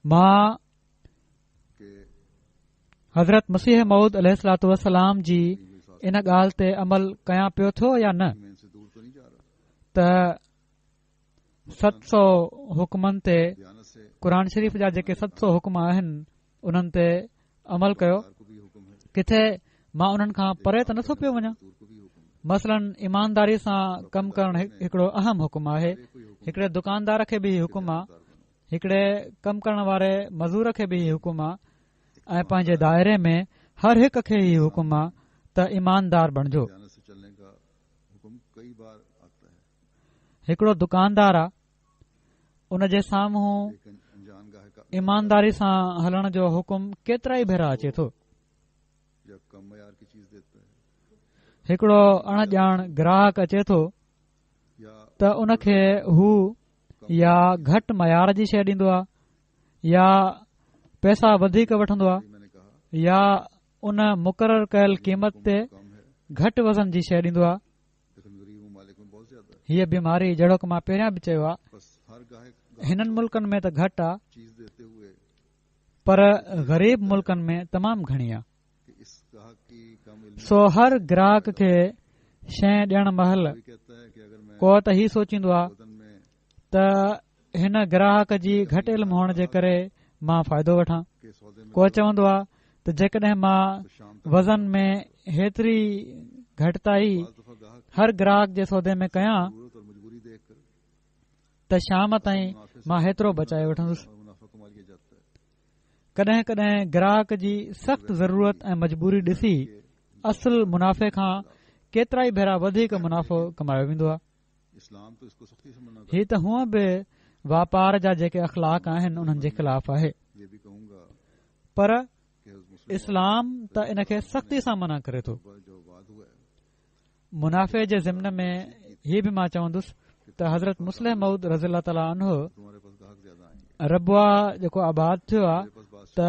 मां हज़रत मसीह मऊद अलैहिस्सलातु वस्सलाम जी इन ॻाल्हि ते अमल कयां पियो थो या न त 700 हुकमनि ते क़ुर शरीफ़ जा जेके 700 हुकम आहिनि उन्हनि ते अमल कयो। किथे मां उन्हनि खां परे त नथो पियो वञा। मसलन ईमानदारी सां कमु करणु हिकिड़ो अहम हुकुम आहे। हिकिड़े दुकानदार खे बि हुकुम आहे, हिकिड़े कमु करण वारे मज़ूर खे बि हुकुम आहे ऐं पंहिंजे दायरे में हर हिक खे ई हुकुम आहे त ईमानदार बणिजो। हिकिड़ो दुकानदार आहे, उन जे साम्हूं ईमानदारी सां हलण जो हुकुम केतिरा ई भेरा अचे थो। हिकिड़ो अणॼाण ग्राहक अचे थो त उनखे हू या घटि मयार जी शइ ॾींदो आहे या पैसा वधीक वठंदो आहे या उन मुक़ररु कयल क़ीमत ते घटि वज़न जी शइ ॾींदो आहे। हीअ बीमारी जहिड़ो की मां पहिरियां बि चयो आहे हिननि मुल्कनि में त घटि आहे पर ग़रीब मुल्कनि में तमामु घणी आहे। सो हर ग्राहक खे शइ ॾियण महिल को त ही सोचींदो आहे त हिन ग्राहक जी घटि इल्मु हुअण जे करे मां फ़ाइदो वठां। को चवंदो आहे त जेकॾहिं मां वज़न में हेतिरी घटिताई हर ग्राहक जे सौदे में कयां त शाम ताईं मां हेतिरो बचाए वठंदुसि। कॾहिं कॾहिं ग्राहक जी सख़्त ज़रूरत ऐं मजबूरी ॾिसी असुल मुनाफ़े खां केतिरा ई भेरा वधीक मुनाफ़ो कमायो वेंदो आहे। हीअ त हूअं बि वापार जा जेके अख़लाक आहिनि उन्हनि जे ख़िलाफ़ आहे, पर इस्लाम त इन खे सख़्ती सां मना करे थो। मुनाफ़े जे ज़िम्न में हीअ बि मां चवंदुसि त हज़रत मुस्लिम मऊद रज़ियल्लाहु ताला अन्हु रबुआ जेको आबाद थियो आहे त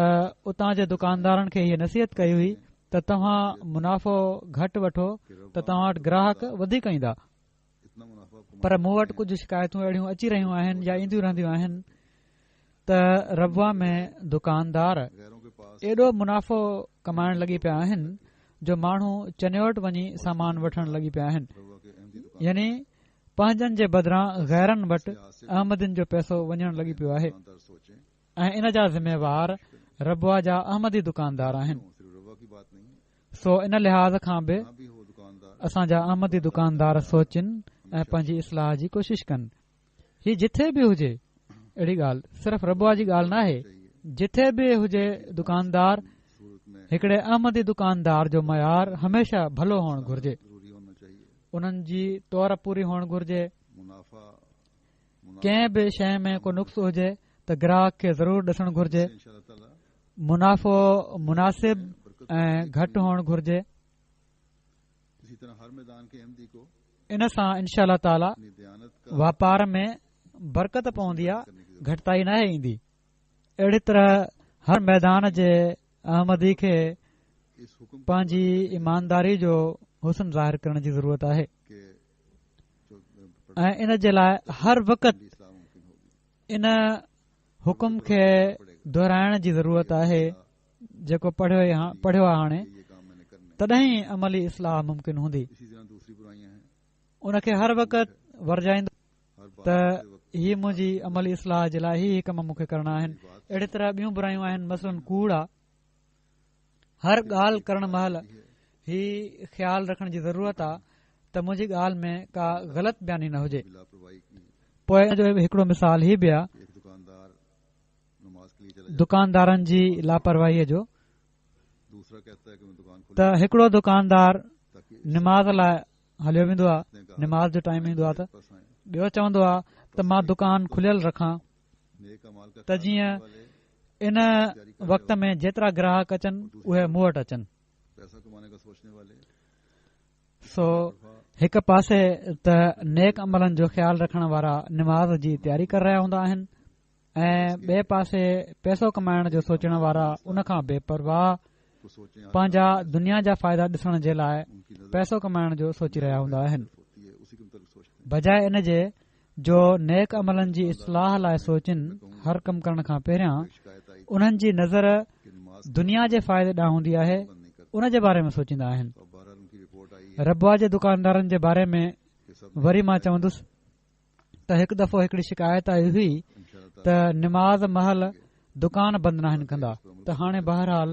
उतां जे दुकानदारनि खे हीअ नसीहत कई हुई त तव्हां मुनाफ़ो घटि वठो त तव्हां वटि ग्राहक वधीक ईंदा। पर मूं वटि कुझु शिकायतूं अहिड़ियूं अची रहियूं आहिनि या ईंदियूं रहंदियूं आहिनि त रबवा में दुकानदार गैरों के पास एॾो मुनाफ़ो कमाइण लॻी पिया आहिनि जो माण्हू चने वटि वञी सामान वठण लॻी पिया आहिनि रवा के अहमदी यानी पंहिंजनि जे बदिरां गैरनि वटि अहमदिन जो पैसो वञण लॻी पियो आहे दुकानदार सोचें ऐं इन जा ज़िम्मेवार रबवा जा अहमदी दुकानदार आहिनि सिर्फ रवा की बात नहीं है, सो इन लिहाज़ खां बि यहाँ भी हो दुकानदार असांजा अहमदी दुकानदार सोचिन ऐं पंहिंजी इस्लाह जी कोशिश कनि ही जिथे बि हुजे अहिड़ी ॻाल्हि सिर्फ़ रबवा जी ॻाल्हि न आहे जिथे बि हुजे दुकानदार सूरत में हिकड़े अहमदी दुकानदार जो मयार हमेशा भलो हुअणु घुर्जे जरूरी होना चाहिए। उन्हनि जी तौर पूरी हुअणु घुर्जे मुनाफा कंहिं बि शइ में को नुक़्स हुजे त ग्राहक खे ज़रूर ॾिसणु घुर्जे इंशाअल्लाह ताला मुनाफ़ो मुनासिब ऐं घटि हुअणु घुर्जे इसी तरह हर मैदान के अहमदी को इन सां इनशा ताला अपनी दयानत का वापार में बरकत पवंदी आहे घटिताई न ईंदी अहिड़ी तरह हर मैदान जे अहमदी खे इस हुक्म पंहिंजी ईमानदारी जो हुस्न ज़ाहिर करण जी ज़रूरत आहे के जो ऐं इन जे लाइ हर वक़्त इस्लाम मुमकिन होगी इन हुकुम खे दोहिराइण जी ज़रूरत आहे जेको पढ़ियो आहे हाणे ये काम मैंने करने तॾहिं अमली इस्लाह मुमकिन हूंदी इसी तरह दूसरी बुराइयां हैं उनखे हर वक़्त वरजाईंदो हर बात त करते वक्त ही मुंहिंजी अमली इस्लाह जे लाइ ही कम मूंखे करणा आहिनि अहिड़ी तरह ॿियूं बुरायूं आहिनि मसलन कूड़ आहे हर ॻाल्हि करण महिल ही ख़्यालु रखण जी ज़रूरत आहे त मुंहिंजी ॻाल्हि में का ग़लति बयानी न हुजे लापरवाही की पोइ इन जो हिकिड़ो मिसाल ही बि आहे एक दुकानदार नमाज के लिए चला दुकानदारनि जी लापरवाहीअ जो दूसरा कहता है कि मैं दुकान खोल त हिकिड़ो दुकानदार ताकि निमाज़ लाइ हलियो वेंदो आहे निमाज़ जो टाइम ईंदो आहे त बस आए ॿियो चवंदो आहे त मां दुकान खुलियल रखां नेक अमाल का त जीअं वाले इन वक़्त में जेतिरा ग्राहक अचनि उहे मूं वटि अचनि पैसा कमाने का सोचने वाले सो हिकु पासे त नेक अमलनि जो ख़्यालु रखण वारा निमाज़ जी तयारी करे रहिया हूंदा आहिनि ऐं ॿिए पासे पैसो कमाइण जो सोचण वारा उन खां बेपरवाह को सोचें पंहिंजा दुनिया जा फ़ाइदा ॾिसण जे लाइ उनकी नजर पैसो कमाइण जो सोचे रहिया हूंदा आहिनि होती है उसी के मुताबिक सोचते हैं बजाए इन जे जो नेक अमलनि जी इस्लाह लाइ सोचिनि हर कमु करण खां पहिरियां शिकायत आई उन्हनि जी नज़र कि नमाज दुनिया जे फ़ाइदे ॾांहुं हूंदी आहे बंद नहीं करते उन जे बारे में सोचींदा आहिनि तो बहरहाल उनकी रिपोर्ट आई है रबवा जे दुकानदारनि जे बारे में कि सब वरी मां चवंदुसि त हिकु दफ़ो हिकड़ी शिकायत आई हुई इंशाअल्लाह त निमाज़ महल दुकान बंदि न आहिनि कंदा त हाणे बहरहाल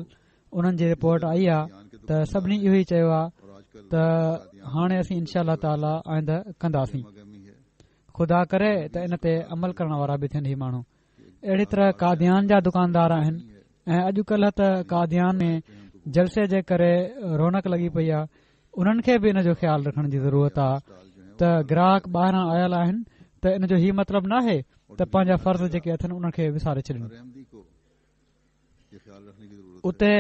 उन्हनि जी रिपोर्ट आई आहे त सभिनी इहो ई चयो आहे और आजकल त हाणे असीं इनशा ताला आईंदा कंदासीं गमी है ख़ुदा करे त इन ते अमल करण वारा बि थियनि ही माण्हू अहिड़ी तरह कादियान जा दुकानदार आहिनि ऐं अॼुकल्ह त कादियान में जलसे जे करे रौनक लॻी पई आहे उन्हनि खे बि इन जो ख़्यालु रखण जी ज़रूरत आहे त ग्राहक ॿाहिरां आयल आहिनि त इन जो ही मतिलबु न आहे त पंहिंजा फर्ज़ जेके अथनि उन्हनि खे विसारे छॾनि हर अहमदी को ये ख्याल रखने की जरूरत उते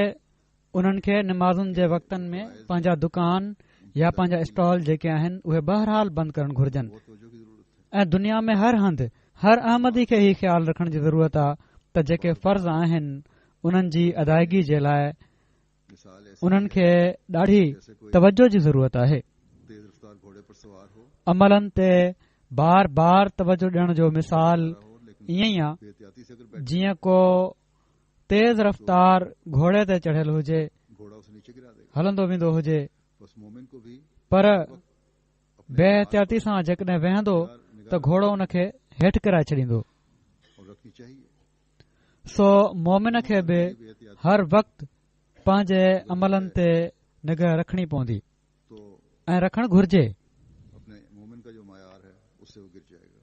उन्हनि खे निमाज़ुनि जे वक़्तनि में पंहिंजा दुकान या पंहिंजा स्टॉल जेके आहिनि उहे बहरहाल बंदि करणु घुर्जनि है तवज्जो की जरूरत है ऐं दुनिया में हर हंधि हर अहमदी खे ही ख़्यालु रखण जी ज़रूरत आहे त जेके फर्ज़ आहिनि उन्हनि जी अदायगी जे लाइ मिसाल ऐसी उन्हनि खे ॾाढी जैसे कोई तवजो जी ज़रूरत आहे तेज रफ्तार घोड़े पर सवार हो अमलनि ते बार बार तवजो ॾियण जो मिसाल हो लेकिन ईअं ई आहे बेहतियाती से अगर बैठ जीअं को तेज़ रफ़्तार घोड़े ते चढ़ियल हुजे घोड़ा उसे नीचे गिरा देगा हलंदो वेंदो हुजे बस मोमिन को भी पर बेहतियाती सां जेकॾहिं वेहंदो त घोड़ो उन खे हेठि किराए छॾींदो और रखनी चाहिए सो मोमिन खे बि बेहतियाती हर वक़्तु पंहिंजे अमलनि ते निगाह रखणी पवंदी तो ऐं रखणु घुर्जे अपने मोमिन का जो मायार है उससे वो गिर जाएगा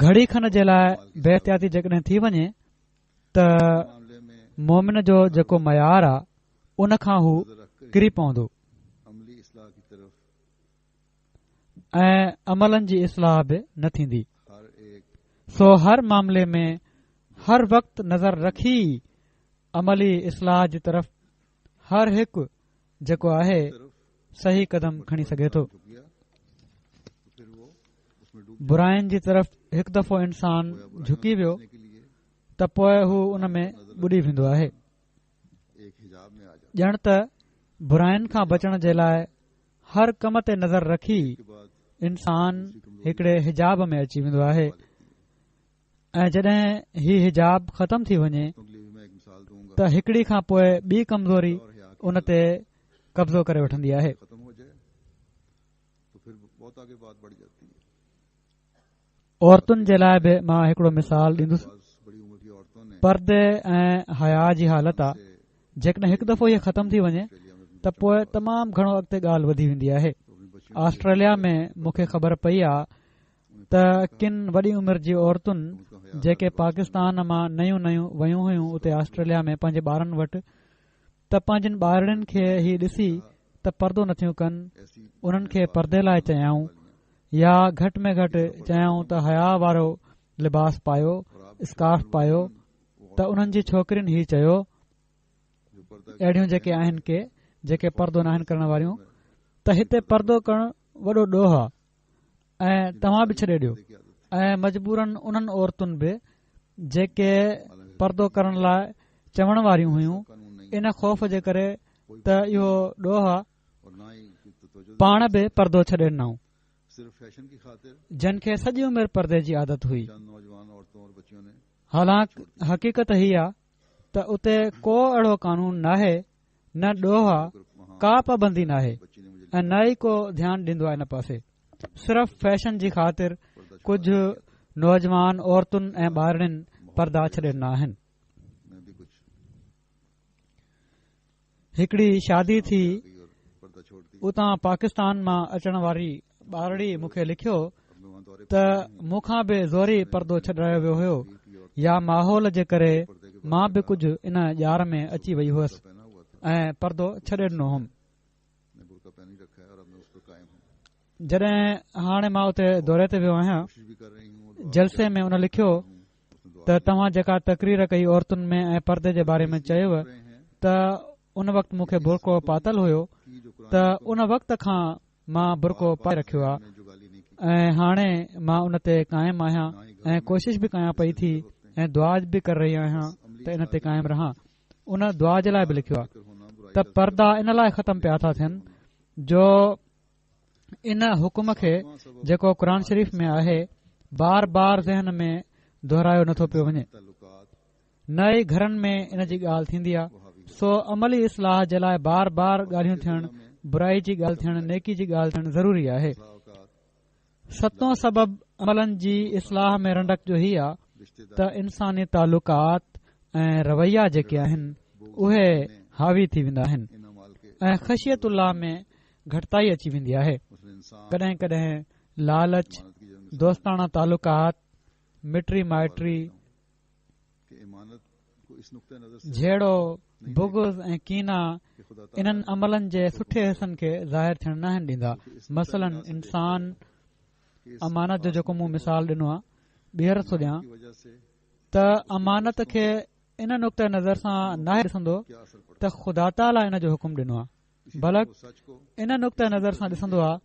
घड़ी खन जे लाइ बेहतियाती जेकॾहिं थी वञे त मामले में मोमिन जो जेको मयार आहे उन खां हू नजर रख कर किरी पवंदो अमली इस्लाह की तरफ ऐं अमलनि जी इस्लाह बि न थींदी हर एक सो हर मामले में हर वक़्तु नज़र रखी अमली इस्लाह जी तरफ़ हर हिकु जेको आहे तरफ सही कदम खणी सघे थो झुक गया तो फिर वो उसमें डूब बुराइनि जी तरफ़ हिकु दफ़ो इंसान झुकी वियो जाने के लिए त पोइ हू उन में ॿुॾी वेंदो आहे एक हिजाब में आ जाता ॼण त बुराइनि खां बचण जे लाइ हर कम ते नज़र रखी के बाद इंसान हिकिड़े हिजाब में अची वेंदो आहे ऐं जॾहिं ही हिजाब ख़तम थी वञे त हिकड़ी खां पोइ ॿी कमज़ोरी उन ते कब्ज़ो करे वठंदी आहे। औरतुनि जे लाइ बि मां हिकिड़ो मिसाल ॾींदुसि। परदे ऐं हया जी हालत आहे, जेकॾहिं हिकु दफ़ो इहा ख़तम थी वञे त पोइ तमामु घणो अॻिते ॻाल्हि वधी वेंदी आहे। ऑस्ट्रेलिया में मूंखे ख़बर पई आहे त किन वॾी उमिरि जी औरतुनि जेके पाकिस्तान मां नयूं नयूं वयूं हुयूं उते ऑस्ट्रेलिया में पंहिंजे ॿारनि वटि, त पंहिंजनि ॿारनि खे ही ॾिसी त परदो नथियूं कनि, उन्हनि खे परदे लाइ चयाऊं या घटि में घटि चयाऊं त हया वारो लिबास पायो, स्कार्फ पायो, त उन्हनि जी छोकिरियुनि ही चयो, अहिड़ियूं जेके आहिनि के जेके परदो न आहिनि करण वारियूं, त हिते परदो करणु वॾो ॾोह आहे ऐं तव्हां बि छॾे ॾियो। ऐं मजबूरन उन्हनि औरतुनि बि जेके परदो करण लाइ चवण वारियूं हुयूं, इन ख़ौफ़ जे करे त इहो ॾोह आहे, पाण बि परदो छॾे ॾिनऊं। जिन खे सॼी उमिरि परदे जी आदत हुई। हालांकि हक़ीक़त ही आहे त उते को अहिड़ो कानून नाहे, न ॾोह आहे, का पाबंदी नाहे ऐं न ई को ध्यानु ॾींदो आहे इन पासे। सिर्फ़ फैशन जी ख़ातिर कुझु नौजवान औरतुनि ऐं ॿारनि परदा छॾे ॾिना आहिनि। हिकड़ी शादी थी, उतां पाकिस्तान मां अचण वारी ॿारड़ी मूंखे लिखियो त मूंखां बि ज़ोरी परदो छॾायो वियो हुयो या माहौल जे करे मां बि कुझु इन ॼार में अची वई हुअसि ऐं परदो छॾे ॾिनो हुउमि। जॾहिं हाणे मां उते दौरे ते वियो आहियां, जलसे में उन लिखियो त तव्हां जेका तकरीर कई औरतुनि में ऐं परदे जे बारे में चयुव त उन वक़्तु मूंखे बुरको पातल हुयो, त उन वक़्त खां मां बुरको पाए रखियो आहे ऐं हाणे मां उन ते क़ाइमु आहियां ऐं कोशिश बि कयां पई थी ऐं दुआ बि करे रही आहियां त इन ते क़ाइमु रहां। उन दुआ जे लाइ बि लिखियो आहे त परदा इन लाइ ख़तमु पिया था थियनि जो इन हुकुम खे जेको क़ुर शरीफ़ में आहे बार बार ज़हन में दोहरायो नथो पियो वञे। न ई घरनि में इन जी ॻाल्हि थींदी आहे, सो अमली इस्लाह जे लाइ बार बार ॻाल्हियूं थियणु, बुराई जी ॻाल्हि थियणु, नेकी जी ॻाल्हि थियणु ज़रूरी आहे। सतो सबब अमलनि जी इस्लाह में रंडक जो ही आहे त इंसानी तालुकात ऐं रवैया जेके आहिनि उहे हावी थी वेंदा आहिनि ऐं ख़शियतुल्लाह में घटिताई अची वेंदी आहे। कॾहिं कॾहिं लालच, दोस्ताना तालुकात, मिटरी माइटरी, झेड़ो, बुग़्ज़ ऐं कीना इन्हनि अमलनि जे सुठे हिसनि खे ज़ाहिर थियण न आहिनि ॾींदा। मसलन इंसान अमानत जो जेको मूं मिसाल ॾिनो आहे, ॿीहर थो ॾियां त अमानत खे इन नुक़्ते नज़र सां नाहे ॾिसंदो त ख़ुदा ताला इन जो हुकुम ॾिनो आहे, बल्कि इन नुक़्ते नज़र सां ॾिसंदो आहे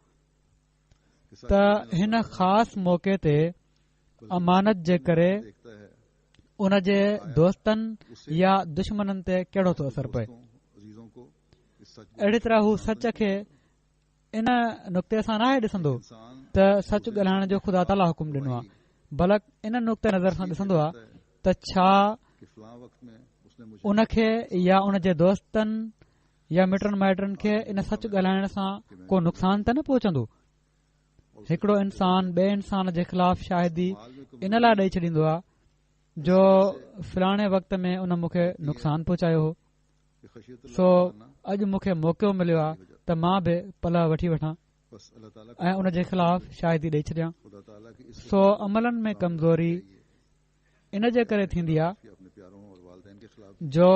त हिन ख़ासि मौक़े ते अमानत जे करे उन जे दोस्तनि या दुश्मननि ते कहिड़ो थो असरु पए। अहिड़ी तरह हू सच खे इन नुक़्ते सां नाहे ॾिसंदो त सच ॻाल्हाइण जो ख़ुदा ताला हुकुम ॾिनो आहे, बल्कि इन नुक़्ते नज़र सां ॾिसंदो आहे त छा उन खे या उन जे दोस्तनि या मिटनि माइटनि खे इन सच ॻाल्हाइण सां को नुक़सान त न पहुचंदो। हिकिड़ो इंसान ॿिए इंसान जे ख़िलाफ़ शाहिदी इन लाइ ॾेई छॾींदो आहे जो फलाणे वक़्त में उन मूंखे नुक़सान पहुचायो हो, सो अॼु मूंखे मौक़ो मिलियो आहे त मां बि पल वठी वठां ऐं उन जे ख़िलाफ़ शाहिदी ॾेई छॾियां। सो अमलनि में कमज़ोरी इन जे करे थींदी आहे जो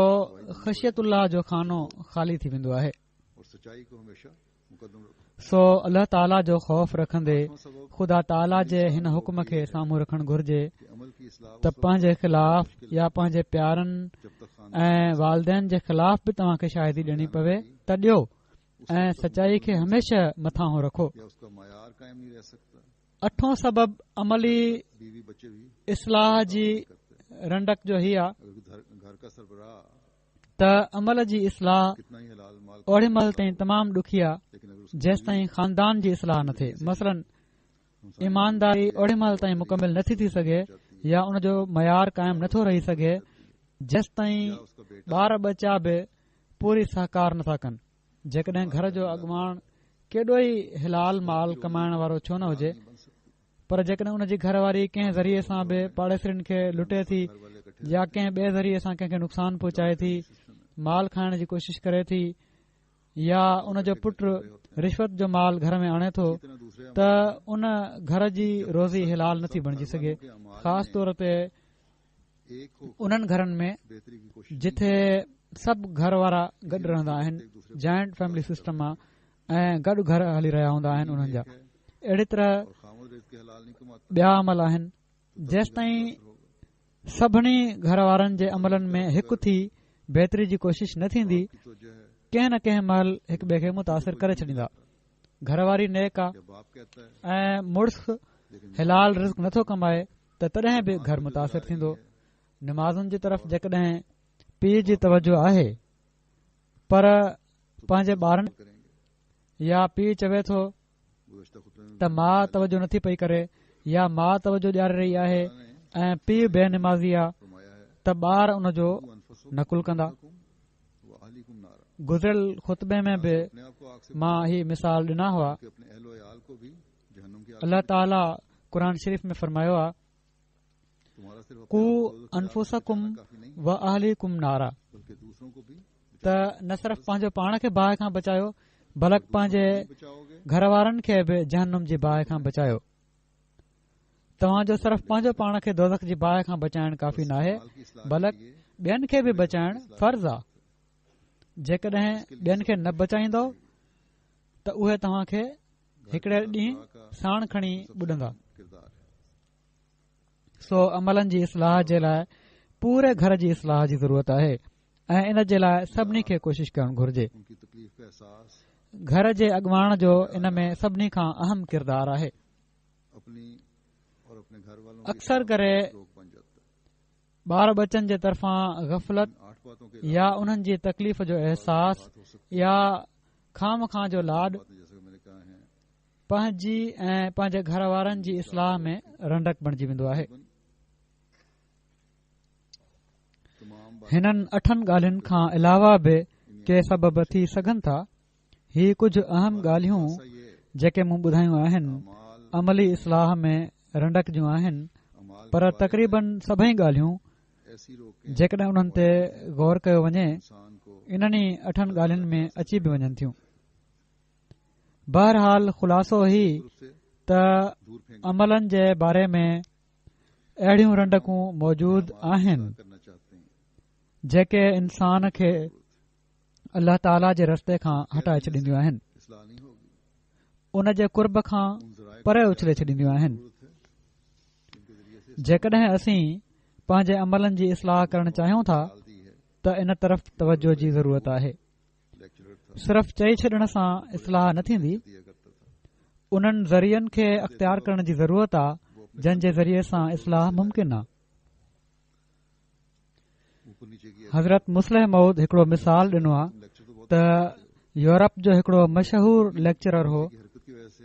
ख़शियतुल्लाह जो खानो ख़ाली थी वेंदो आहे। सो अल्लाह ताला जो ख़ौफ़ रखंदे ख़ुदा ताला जे हिन हुकुम खे साम्हूं रखणु घुर्जे त पंहिंजे ख़िलाफ़ या पंहिंजे प्यारनि ऐं वालदेन जे ख़िलाफ़ बि तव्हां खे शाहिदी ॾियणी पवे त ॾियो ऐं सचाई खे हमेशा मथां रखो। अठों सबब अमली इस्लाह जी रंडक जो ही आहे त अमल जी इस्लाह ओड़ी महिल ताईं तमामु ॾुखी आहे जेसि ताईं ख़ानदान जी इस्लाह न थिए। मसलन ईमानदारी ओड़ी महिल ताईं मुकमिल नथी थी सघे या उन जो मयार क़ाइमु नथो रही सघे जेसि ताईं ॿार बचा बि पूरी सहकार नथा कनि। जेकॾहिं घर जो अॻुवाण केॾो ई हिलाल माल कमाइण वारो छो न हुजे, पर जेकॾहिं उन जी घरवारी कंहिं ज़रिए सां बि पाड़ेसरियुनि खे लुटे थी या कंहिं ॿिए ज़रिए सां कंहिंखे नुक़सान पहुचाए थी, माल खाइण जी कोशिश करे थी, या उन जो पुटु रिश्वत जो माल घर में आणे थो, त उन घर जी रोज़ी हिलाल नथी बणिजी सघे। ख़ासि तौर ते उन्हनि घरनि में जिथे सभु घर वारा गॾु रहंदा आहिनि, जॉइंट फैमिली सिस्टम आहे ऐं गॾु घर हली रहिया हूंदा आहिनि उन्हनि जा। अहिड़ी तरह ॿिया अमल आहिनि जेसि ताईं सभिनी घर वारनि जे अमलनि में हिकु थी बहितरी जी कोशिश न थींदी, कंहिं न कंहिं महिल हिक ॿिए खे मुतासिर करे छॾींदा। घरवारी नेक आहे ऐं मुड़ुस हिलाल रिज़्क नथो कमाए त तॾहिं बि घर मुतासिर थींदो। नमाज़ुनि जी तरफ़ जेकॾहिं पीउ जी तवजो आहे, पर पंहिंजे ॿारनि या पीउ चवे थो त माउ तवजो नथी पई करे या माउ तवजो ॾियारे रही आहे ऐं पीउ बेनिमाज़ी आहे, त ॿार उन जो नकुल कंदा। गुज़िरियल ख़ुतबे में बि मां ही मिसाल ॾिना हुआ। अल्लाह ताला क़ुर शरीफ़ में फरमायो आहे, कू अनफुसकुम व अहलीकुम नारा, त न सिर्फ़ पंहिंजो पाण खे बाहि खां बचायो, बल्कि पंहिंजे घर वारनि खे बि जहन्नुम जी बाहि खां बचायो। तव्हांजो सिर्फ़ पंहिंजो पाण खे दोज़ख जी बाहि खां बचाइण काफ़ी न आहे, बल्कि ॿियनि खे बि बचाइण फर्ज़ आहे। जेकॾहिं ॿियनि खे न बचाईंदो त उहे तव्हां खे हिकड़े ॾींहुं साण खणी ॿुॾंदा। सो अमलनि जी इस्लाह जे लाइ पूरे घर जी इस्लाह जी ज़रूरत आहे ऐं इन जे लाइ सभिनी खे कोशिश करणु घुर्जे। घर जे अॻुवाण जो इन में सभिनी खां अहम किरदारु आहे। अक्सर करे ॿार बच्चनि जे तरफ़ां गफ़लत या उन्हनि जी तकलीफ़ जो अहसास या खाम खां जो लाॾ पंहिंजी ऐं पंहिंजे घर वारनि जी इस्लाह में रंडक बणिजी वेंदो आहे। हिननि 8 ॻाल्हियुनि खां अलावा बि के सबब थी सघनि था। ही कुझु अहम ॻाल्हियूं जेके मूं ॿुधायूं आहिनि अमली इस्लाह में रंडक जूं आहिनि, पर तक़रीबन सभई ॻाल्हियूं जेकॾहिं उन्हनि ते गौर कयो वञे इन्हनि 8 ॻाल्हियुनि में अची बि वञनि थियूं। बहरहाल ख़ुलासो ही त अमलनि जे बारे में अहिड़ियूं रंडकूं मौजूद आहिनि जेके इंसान खे अल्लाह ताला जे रस्ते खां हटाए छॾींदियूं आहिनि, उन जे कुर्ब खां परे उछले छॾींदियूं आहिनि। जेकॾहिं असीं पंहिंजे अमलनि जी इस्लाह करणु चाहियूं था त इन तरफ़ तवजो जी ज़रूरत आहे। सिर्फ़ चई छॾण सां इस्लाह न थींदी, उन्हनि ज़रियनि खे अख़्तियार करण जी ज़रूरत आहे जंहिं जे ज़रिए सां इस्लाह मुमकिन आहे। हज़रत मुस्लिह मऊद हिकड़ो मिसाल ॾिनो आहे त यूरोप जो हिकड़ो मशहूर लेक्चरर हो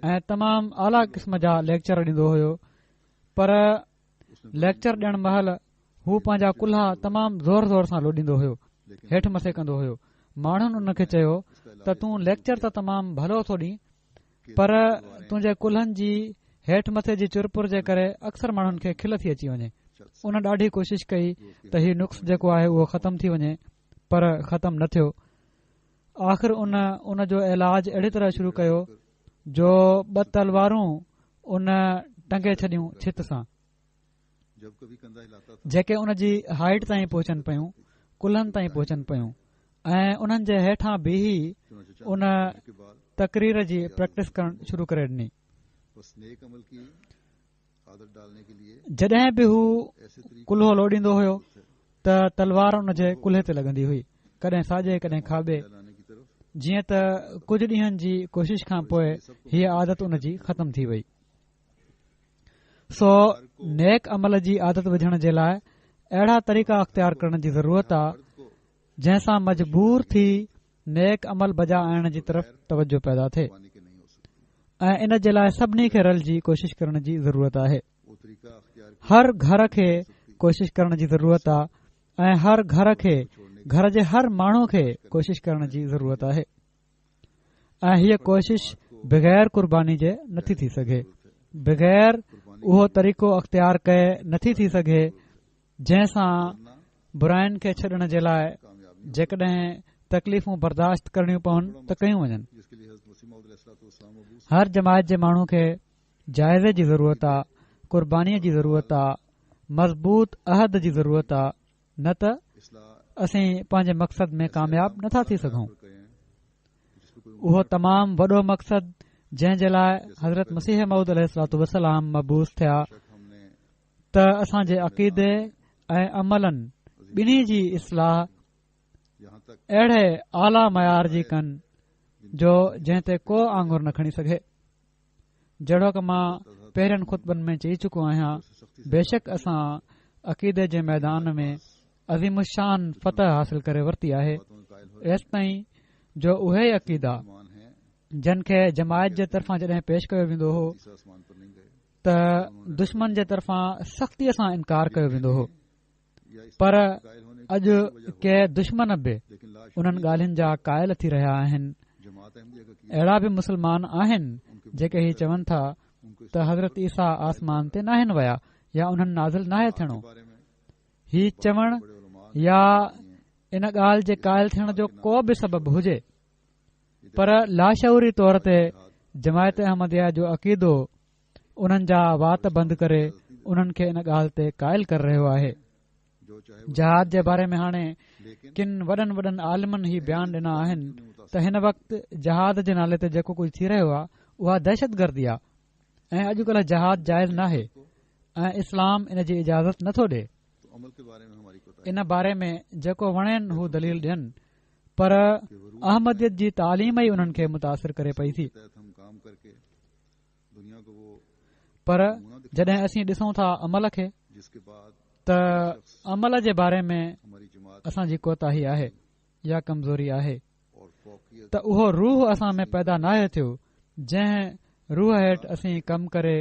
ऐं तमामु आला क़िस्म जा लेक्चर ॾींदो हुयो, पर लेक्चर ॾियण महिल हू पंहिंजा कुल्हा तमामु ज़ोर ज़ोर सां लोॾींदो हुयो, हेठि मथे कंदो हुयो। माण्हुनि उन खे चयो त तूं लेक्चर त तमामु भलो थो ॾीं, पर तुंहिंजे कुल्हनि जी हेठि मथे जी चुरपुर जे करे अक्सर माण्हुनि खे खिल थी अची वञे। उन ॾाढी कोशिश कई त हीउ नुक्स जेको आहे उहो ख़तमु थी वञे, पर ख़तमु न थियो। आख़िर उन जो इलाज अहिड़ी तरह शुरू कयो जो 2 तलवारूं उन टंगे छॾियूं छित सां, जेके उन जी हाइट ताईं पहुचनि पियूं, कुल्हनि ताईं पहुचनि पियूं, ऐं उन्हनि जे हेठां बीही उन तकरीर जी प्रैक्टिस करणु शुरू करे ॾिनी। जॾहिं बि हू कुल्हो लोॾींदो हुयो त तलवार उन जे कुल्हे ते लॻंदी हुई, कॾहिं साॼे कॾहिं खाॿे, जीअं त कुझु ॾींहनि जी कोशिश खां पोइ हीअ आदत उन जी ख़तमु थी वई। सो नेक अमल जी आदत विझण जे लाइ अहिड़ा तरीक़ा अख़्तियार करण जी ज़रूरत आहे जंहिंसां मजबूर थी नेक अमल बजा आणण जी तरफ़ तवजो पैदा थिए ऐं इन जे लाइ सभिनी खे रलजी कोशिश करण जी ज़रूरत आहे। वो तरीका अख्तियार हर घर खे कोशिश करण जी ज़रूरत आहे ऐं हर घर खे घर जे हर माण्हू खे कोशिश करण जी ज़रूरत आहे ऐं हीअ कोशिश बग़ैर क़ुर्बानी जे नथी थी सघे। बग़ैर उहो तरीक़ो अख़्तियार कए नथी थी सघे जंहिंसां बुराइनि खे छॾण जे लाइ जेकॾहिं तकलीफ़ूं बर्दाश्त करणियूं पवनि त कयूं वञनि। जिसके लिए हज़रत मसीह मौऊद अलैहिस्सलाम अबू हर जमायत जे माण्हू खे जाइज़े जी ज़रूरत आहे, क़ुर्बानीअ जी ज़रूरत आहे, मज़बूत अहद जी ज़रूरत आहे, न त इस्लाह असीं पंहिंजे मक़सद में कामयाब नथा थी सघूं। करें जिसको कोई उहो तमामु वॾो मक़सद जंहिं जे लाइ हज़रत मसीह मऊद अलैहिस्सलाम मबूस थिया शक हमने त असांजे अक़ीदे ऐं अमलनि ॿिन्ही जी इस्लाह यहाँ तक अहिड़े आला मयार जी कनि जो जंहिं ते को आंगुर न खणी सघे। जहिड़ो कि मां पहिरियनि ख़ुतबनि में चई चुको आहियां, बेशक असां अक़ीदे जे मैदान में अज़ीमुशान फ़तह हासिल करे वरिती आहे बातों में कायल हो एसि ताईं जो उहे अक़ीदा मान है जिन खे जमायत जे तरफ़ां जॾहिं पेश कयो वेंदो हो तीसरा आसमान पर नहीं गए त दुश्मन जे तरफ़ां सख़्तीअ सां इनकार कयो वेंदो हो। या इस पर कायल होने अॼु के दुश्मन बि लेकिन लाश उन्हनि ॻाल्हियुनि जा क़ाइल थी रहिया आहिनि। जमात अहमदिया का की अहिड़ा बि मुस्लमान आहिनि जेके ही चवनि था उनको इस त हज़रत ईसा आसमान ते नाहिनि विया या उन्हनि नाज़िल नाहे थियणो। बारे में ही चवण बड़े उलमा या इन ॻाल्हि जे क़ाइल थियण जो को बि सबबु हुजे, पर लाशऊरी तौर ते जमायत अहमदिया जो अक़ीदो उन्हनि जा वात बंदि करे उन्हनि खे इन ॻाल्हि ते क़ाइल करे रहियो आहे। जो चाहे जहाद जे बारे में हाणे लेकिन किन वॾनि वॾनि आलिमनि ही बयान ॾिना आहिनि त हिन वक़्तु जहाद जे नाले ते जेको कुझु थी रहियो आहे उहा दहशतगर्दी आहे ऐं अॼुकल्ह जहाद जाइज़ नाहे ऐं इस्लाम इन जी इजाज़त नथो ॾे। तो अमल के बारे में हमारी कोताही इन बारे में जेको वणेनि हू दलील ॾियनि, पर अहमदियत जी तालीम ई उन्हनि खे मुतासिर करे पई थी। के तहत हम काम करके दुनिया को वो पर जॾहिं असीं ॾिसूं था अमल खे जिसके बाद त अमल जे बारे में हमारी जमात असांजी कोताही आहे या कमज़ोरी आहे और फौकियत त उहो रूह असां में पैदा नाहे थियो जंहिं रूह हेठि असीं कमु करे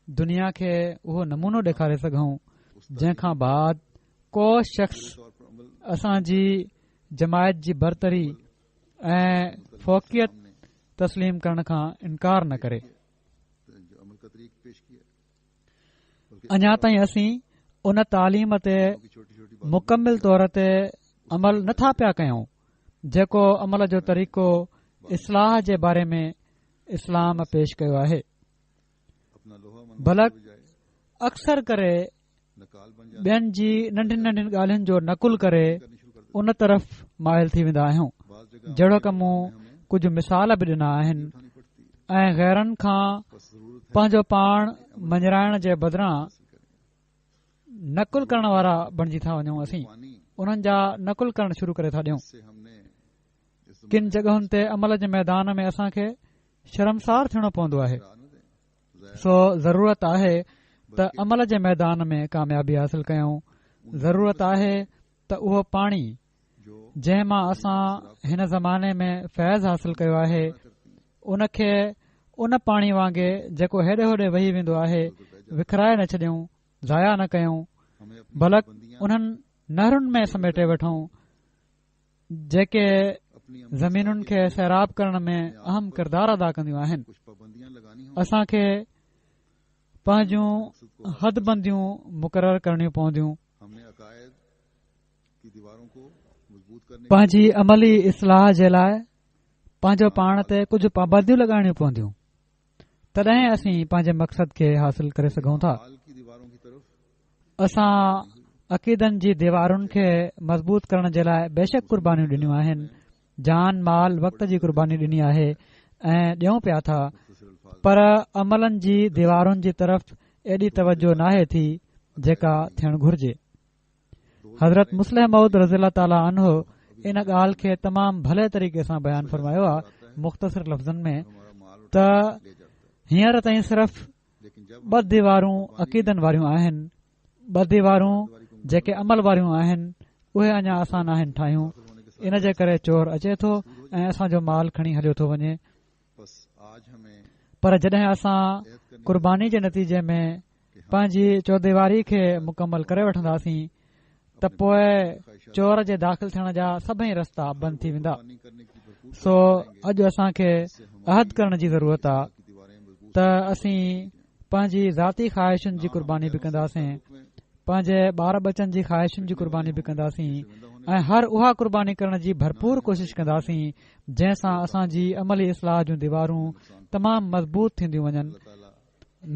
दुनिया खे उहो नमूनो ॾेखारे सघूं जंहिंखां बाद को शख़्स तौर पर अमल असांजी जमायत जी बरतरी ऐं फ़ौकियत तस्लीम करण खां इनकार न करे। जो अमल का तरीक पेश किया बल्कि अञा ताईं असीं उन तालीम ते की छोटी छोटी मुकमिल तौर ते अमल नथा पिया कयूं जेको अमल जो तरीक़ो इस्लाह जे बारे में इस्लाम पेश कयो आहे। अपना लोहा मन बलक बजाय अक्सर करे नकाल बन ॿियनि जी नंढियुनि नंढियुनि ॻाल्हियुनि जो नकुल करे करनी शुरू कर दे उन तरफ़ माइल थी वेंदा आहियूं। बाज़ जगह जहिड़ो कि मूं कुझु मिसाल बि ॾिना आहिनि उठानी पड़ती है ऐं गैरनि खां बस जरूरत है पंहिंजो पाण मञराइण जे बदिरां हासिल करें नकुल करण वारा बणिजी था वञूं। असीं पानी उन्हनि जा नकुल करण शुरू करे था ॾियूं। से हमने इस किन जॻहुनि ते अमल जे मैदान में असांखे शर्मसार थियणो पवंदो आहे। राह न दे सो ज़रूरत आहे त अमल जे मैदान में कामयाबी हासिल कयूं। ज़रूरत आहे त उहो पाणी जो जंहिं मां असां हिन ज़माने में फैज़ हासिल कयो आहे उन खे उन पाणी वांगुरु जेको हेॾे होॾे वही वेंदो आहे विखराए न छॾियूं, ज़ाया न कयूं, हमें अपनी बलक पाबंदियां उन्हनि नहरुनि में समेटे वठूं जेके अपनी ज़मीनुनि खे सैराब करण में अहम किरदारु अदा कंदियूं आहिनि। कुछ पाबंदियां लगानी हो असांखे पंहिंजूं हदबंदियूं मुक़ररु करणियूं पवंदियूं। हमने अकायद की दीवारों को मजबूत करने पंहिंजी अमली इस्लाह जे लाइ पंहिंजो पाण ते कुझु पाबंदियूं लॻाइणियूं पवंदियूं, तॾहिं असीं पंहिंजे मक़सद खे हासिल करे सघूं था। हाल की दीवारों की तरफ असां अक़ीदनि जी दीवारुनि खे मज़बूत करण जे लाइ बेशक क़ुर्बानीूं ॾिनियूं आहिनि, जान माल वक़्त जी क़ुर्बानी ॾिनी आहे ऐं ॾियूं पिया था, मुख्तसर अल्फाज पर अमलनि जी दीवारुनि जी तरफ़ एॾी तवजो नाहे थी जेका थियणु घुर्जे। हज़रत मुस्लिम मऊद रज़ीअल्लाहु ताला अन्हु इन ॻाल्हि खे तमामु भले तरीक़े सां बयानु फ़रमायो आहे मुख़्तसिर लफ़्ज़नि में हमारा माल त ले जाता है हींअर ताईं सिर्फ़ लेकिन जब 2 दीवारूं अक़ीदनि वारियूं आहिनि, 2 दीवारूं जेके अमल वारियूं आहिनि उहे अञा असां नाहिनि ठाहियूं। इन जे करे चोर अचे थो ऐं असांजो माल खणी हलियो थो वञे। बस आज हमें पर जॾहिं असां क़ुर्बानी जे नतीजे में पंहिंजी चौधेवारी खे मुकमल करे वठंदासीं त पोइ चोर जे दाख़िल थियण जा सभई रस्ता बंदि थी वेंदा। सो अॼु असां खे अहद करण जी ज़रूरत आहे त असीं पंहिंजी ज़ाती ख़्वाहिशुनि जी क़ुर्बानी बि कंदासीं, पंहिंजे ॿार बचनि जी ख़्वाहिशुनि जी क़ुर्बानी बि कंदासीं ऐं हर उहा क़ुर्बानी करण जी भरपूर कोशिश कंदासीं जंहिंसां असांजी अमली इस्लाह जूं दीवारूं तमामु मज़बूत थींदियूं वञनि।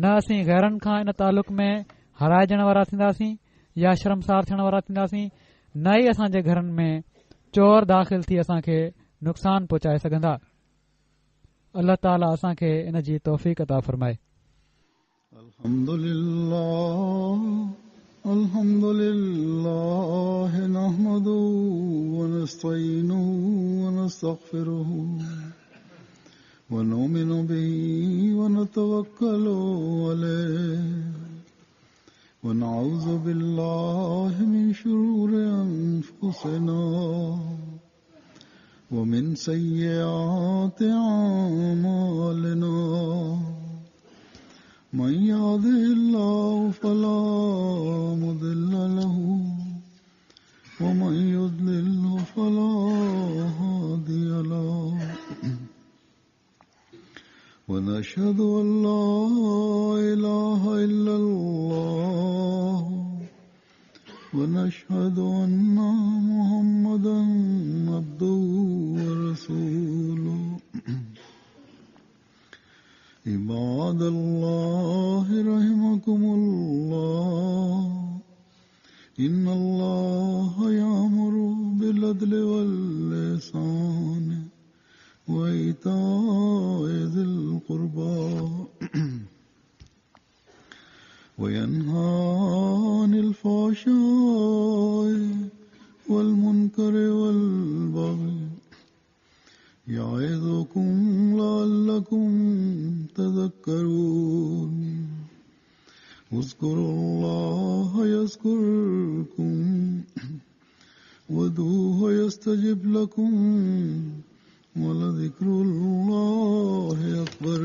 न असीं गैरनि खां इन तालुक़ में हाराइजण वारा थींदासीं या शर्मसार थियण वारा थींदासीं, न ई असांजे घरनि में चोर दाख़िल थी असां खे नुक़सान पहुचाए सघंदा। अल्लाह ताला असां खे इन जी तौफ़ीक़ अता फ़रमाए। अल्हम्दुलिल्लाह नहमदुहु व नस्तईनुहु व नस्तगफिरुहु व नुमिनु बिही व नतवक्कलु अलैहि व नऊज़ु बिल्लाहि मिन शुरूरि अनफुसिना व मिन सय्यिआति अअमालिना। मन यहदिहिल्लाहु फला मुदिल्ल लहु व मन युद्लिल्हु फला हादिय लहु। व नशहदु अन ला इलाहा इल्लल्लाह व नशहदु अन्ना मुहम्मदन अब्दुहु व रसूलुहु। इबादल्लाह रहमकुमुल्लाह इन्नल्लाह यामुरु बिल अदलि वल इहसान व ईताइ ज़िल क़ुर्बा व यन्हा अनिल फ़हशाइ वल मुनकरि वल बग़य यइज़ुकुम लअल्लकुम तज़क्करून। उज़्कुरुल्लाह यज़्कुरुकुम वदूहु यस्तजिब लकुम व लज़िक्रुल्लाहि अकबर।